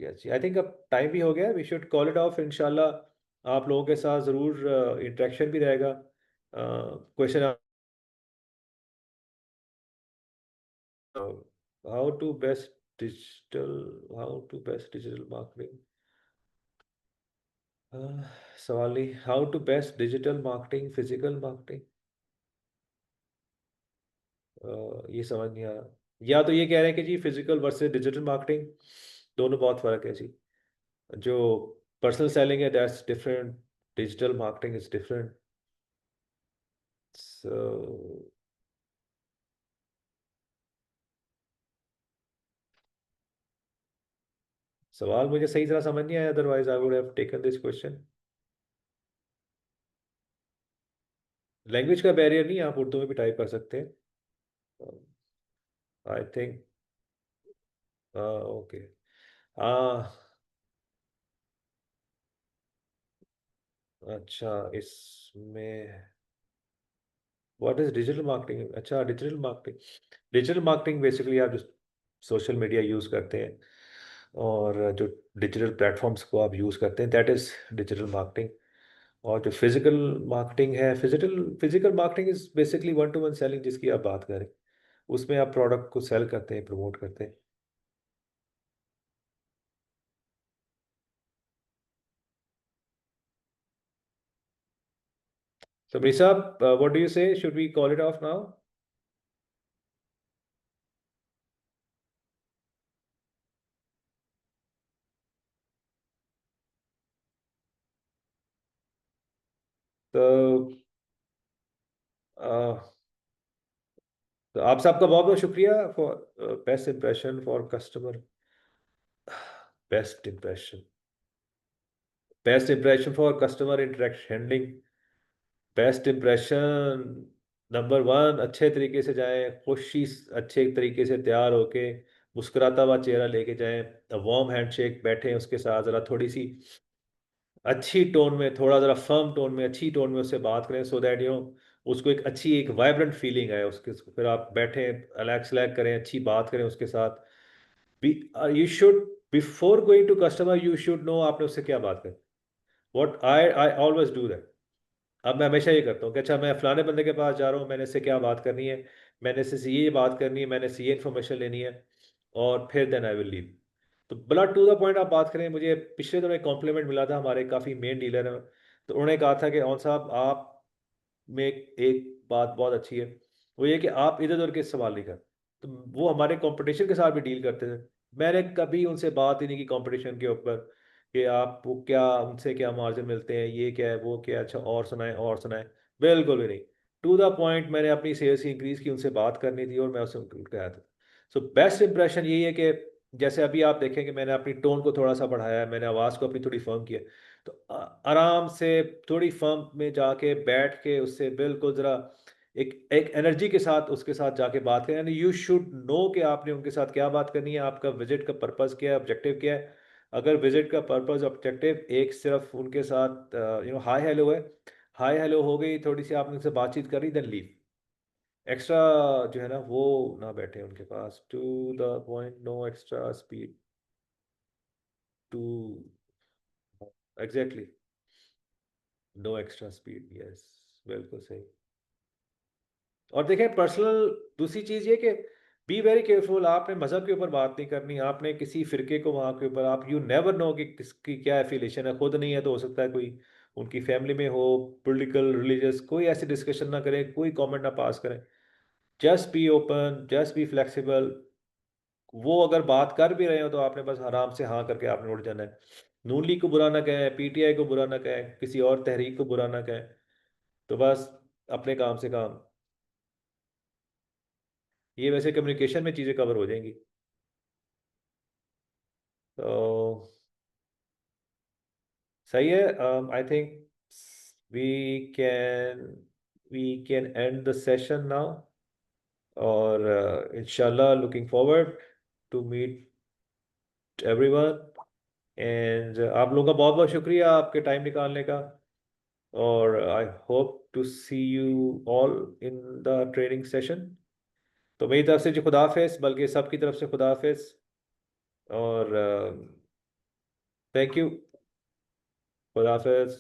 Yes, I think अब टाइम भी हो गया, we should call it off इंशाल्लाह। आप लोगों के साथ ज़रूर इंटरेक्शन भी रहेगा। Question, how to best digital, how to best digital marketing, सवाल नहीं, how to best digital marketing physical marketing, ये समझ नहीं आ रहा। या तो ये कह रहे हैं कि जी फिजिकल वर्सेस डिजिटल मार्केटिंग, दोनों बहुत फ़र्क है जी। जो पर्सनल सेलिंग है that's different, digital marketing is different. So सवाल मुझे सही तरह समझ नहीं आया, otherwise I would have taken this question. Language का बैरियर नहीं, आप उर्दू में भी टाइप कर सकते हैं। I think okay. अच्छा, इसमें व्हाट इज डिजिटल मार्केटिंग? अच्छा, डिजिटल मार्केटिंग बेसिकली आप जो सोशल मीडिया यूज़ करते हैं और जो डिजिटल प्लेटफॉर्म्स को आप यूज़ करते हैं, दैट इज़ डिजिटल मार्केटिंग। और जो फिजिकल मार्केटिंग है, physical marketing is basically one two one selling जिसकी आप बात करें, उसमें आप प्रोडक्ट को सेल करते हैं, प्रमोट करते हैं। So Brisa, what do you say? Should we call it off now? तो uh, तो आप सबका बहुत बहुत शुक्रिया for best impression for customer. Best impression for customer interaction handling. Best impression number 1, अच्छे तरीके से जाएं, खुशी अच्छे तरीके से तैयार होके मुस्कुराता हुआ चेहरा लेके जाएं, वार्म हैंडशेक, बैठें उसके साथ, ज़रा थोड़ी सी अच्छी टोन में, थोड़ा ज़रा फर्म टोन में, अच्छी टोन में उससे बात करें, सो दैट उसको एक अच्छी, एक वाइब्रेंट फीलिंग आए उसके। फिर आप बैठें, रिलैक्स करें, अच्छी बात करें उसके साथ। You should, before going to customer, you should know आपने उससे क्या बात करी। What I always do that. अब मैं हमेशा ये करता हूँ कि अच्छा, मैं फलाने बंदे के पास जा रहा हूँ, मैंने इससे क्या बात करनी है, मैंने इससे ये बात करनी है, मैंने इससे ये इन्फॉर्मेशन लेनी है, और फिर देन आई विल लीव। तो बड़ा टू द पॉइंट आप बात करें। मुझे पिछले दिनों एक कॉम्प्लीमेंट मिला था, हमारे काफ़ी मेन डीलर हैं, तो उन्होंने कहा था कि औन साहब, आप में एक बात बहुत अच्छी है, वो ये कि आप इधर उधर के सवाल नहीं करते। तो वो हमारे कंपटीशन के साथ भी डील करते थे। मैंने कभी उनसे बात ही नहीं की कंपटीशन के ऊपर कि आप वो क्या, उनसे क्या मार्जिन मिलते हैं, ये क्या है, वो क्या है, अच्छा और सुनाए और सुनाए, बिल्कुल भी नहीं। टू द पॉइंट, मैंने अपनी सेल्स इंक्रीज की, उनसे बात करनी थी और मैं उससे कहा था। सो बेस्ट इंप्रेशन यही है कि जैसे अभी आप देखें कि मैंने अपनी टोन को थोड़ा सा बढ़ाया है, मैंने आवाज़ को अपनी थोड़ी फर्म किया, तो आराम से थोड़ी फर्म में जाके बैठ के उससे बिल्कुल ज़रा एक एक एनर्जी के साथ उसके साथ जाके बात करें। यानी यू शुड नो कि आपने उनके साथ क्या बात करनी है, आपका विजिट का पर्पज़ क्या है, ऑब्जेक्टिव क्या है। अगर विजिट का पर्पज़ ऑब्जेक्टिव एक सिर्फ उनके साथ हाय हेलो है, हाय हेलो हो गई, थोड़ी सी आपने उनसे बातचीत करी, देन लीव। एक्स्ट्रा जो है ना, वो ना बैठे उनके पास। To the point, no extra speed, to exactly, no extra speed, yes, बिल्कुल सही। और देखें, पर्सनल दूसरी चीज़ ये कि बी वेरी केयरफुल, आपने मज़हब के ऊपर बात नहीं करनी, आपने किसी फ़िरके को वहाँ के ऊपर, आप यू नेवर नो कि किसकी क्या एफिलेशन है, खुद नहीं है तो हो सकता है कोई उनकी फैमिली में हो, पॉलिटिकल रिलीजियस, कोई ऐसी डिस्कशन ना करें, कोई कमेंट ना पास करें। Just be open, just be flexible. वो अगर बात कर भी रहे हो तो आपने बस आराम से हाँ करके आपने उठ जाना है। नून लीग को बुरा ना कहें, पीटीआई को बुरा ना कहें, किसी और तहरीक को बुरा ना कहें, तो बस अपने काम से काम। ये वैसे कम्युनिकेशन में चीज़ें कवर हो जाएंगी। तो सही है। I think we can we can end the session now, और इंशाल्लाह looking forward to meet everyone. And आप लोगों का बहुत बहुत शुक्रिया आपके टाइम निकालने का, और I hope to see you all in the training session. तो मेरी तरफ से जो खुदा हाफिज, बल्कि सबकी तरफ से खुदा हाफिज, और थैंक यू, खुदा हाफिज।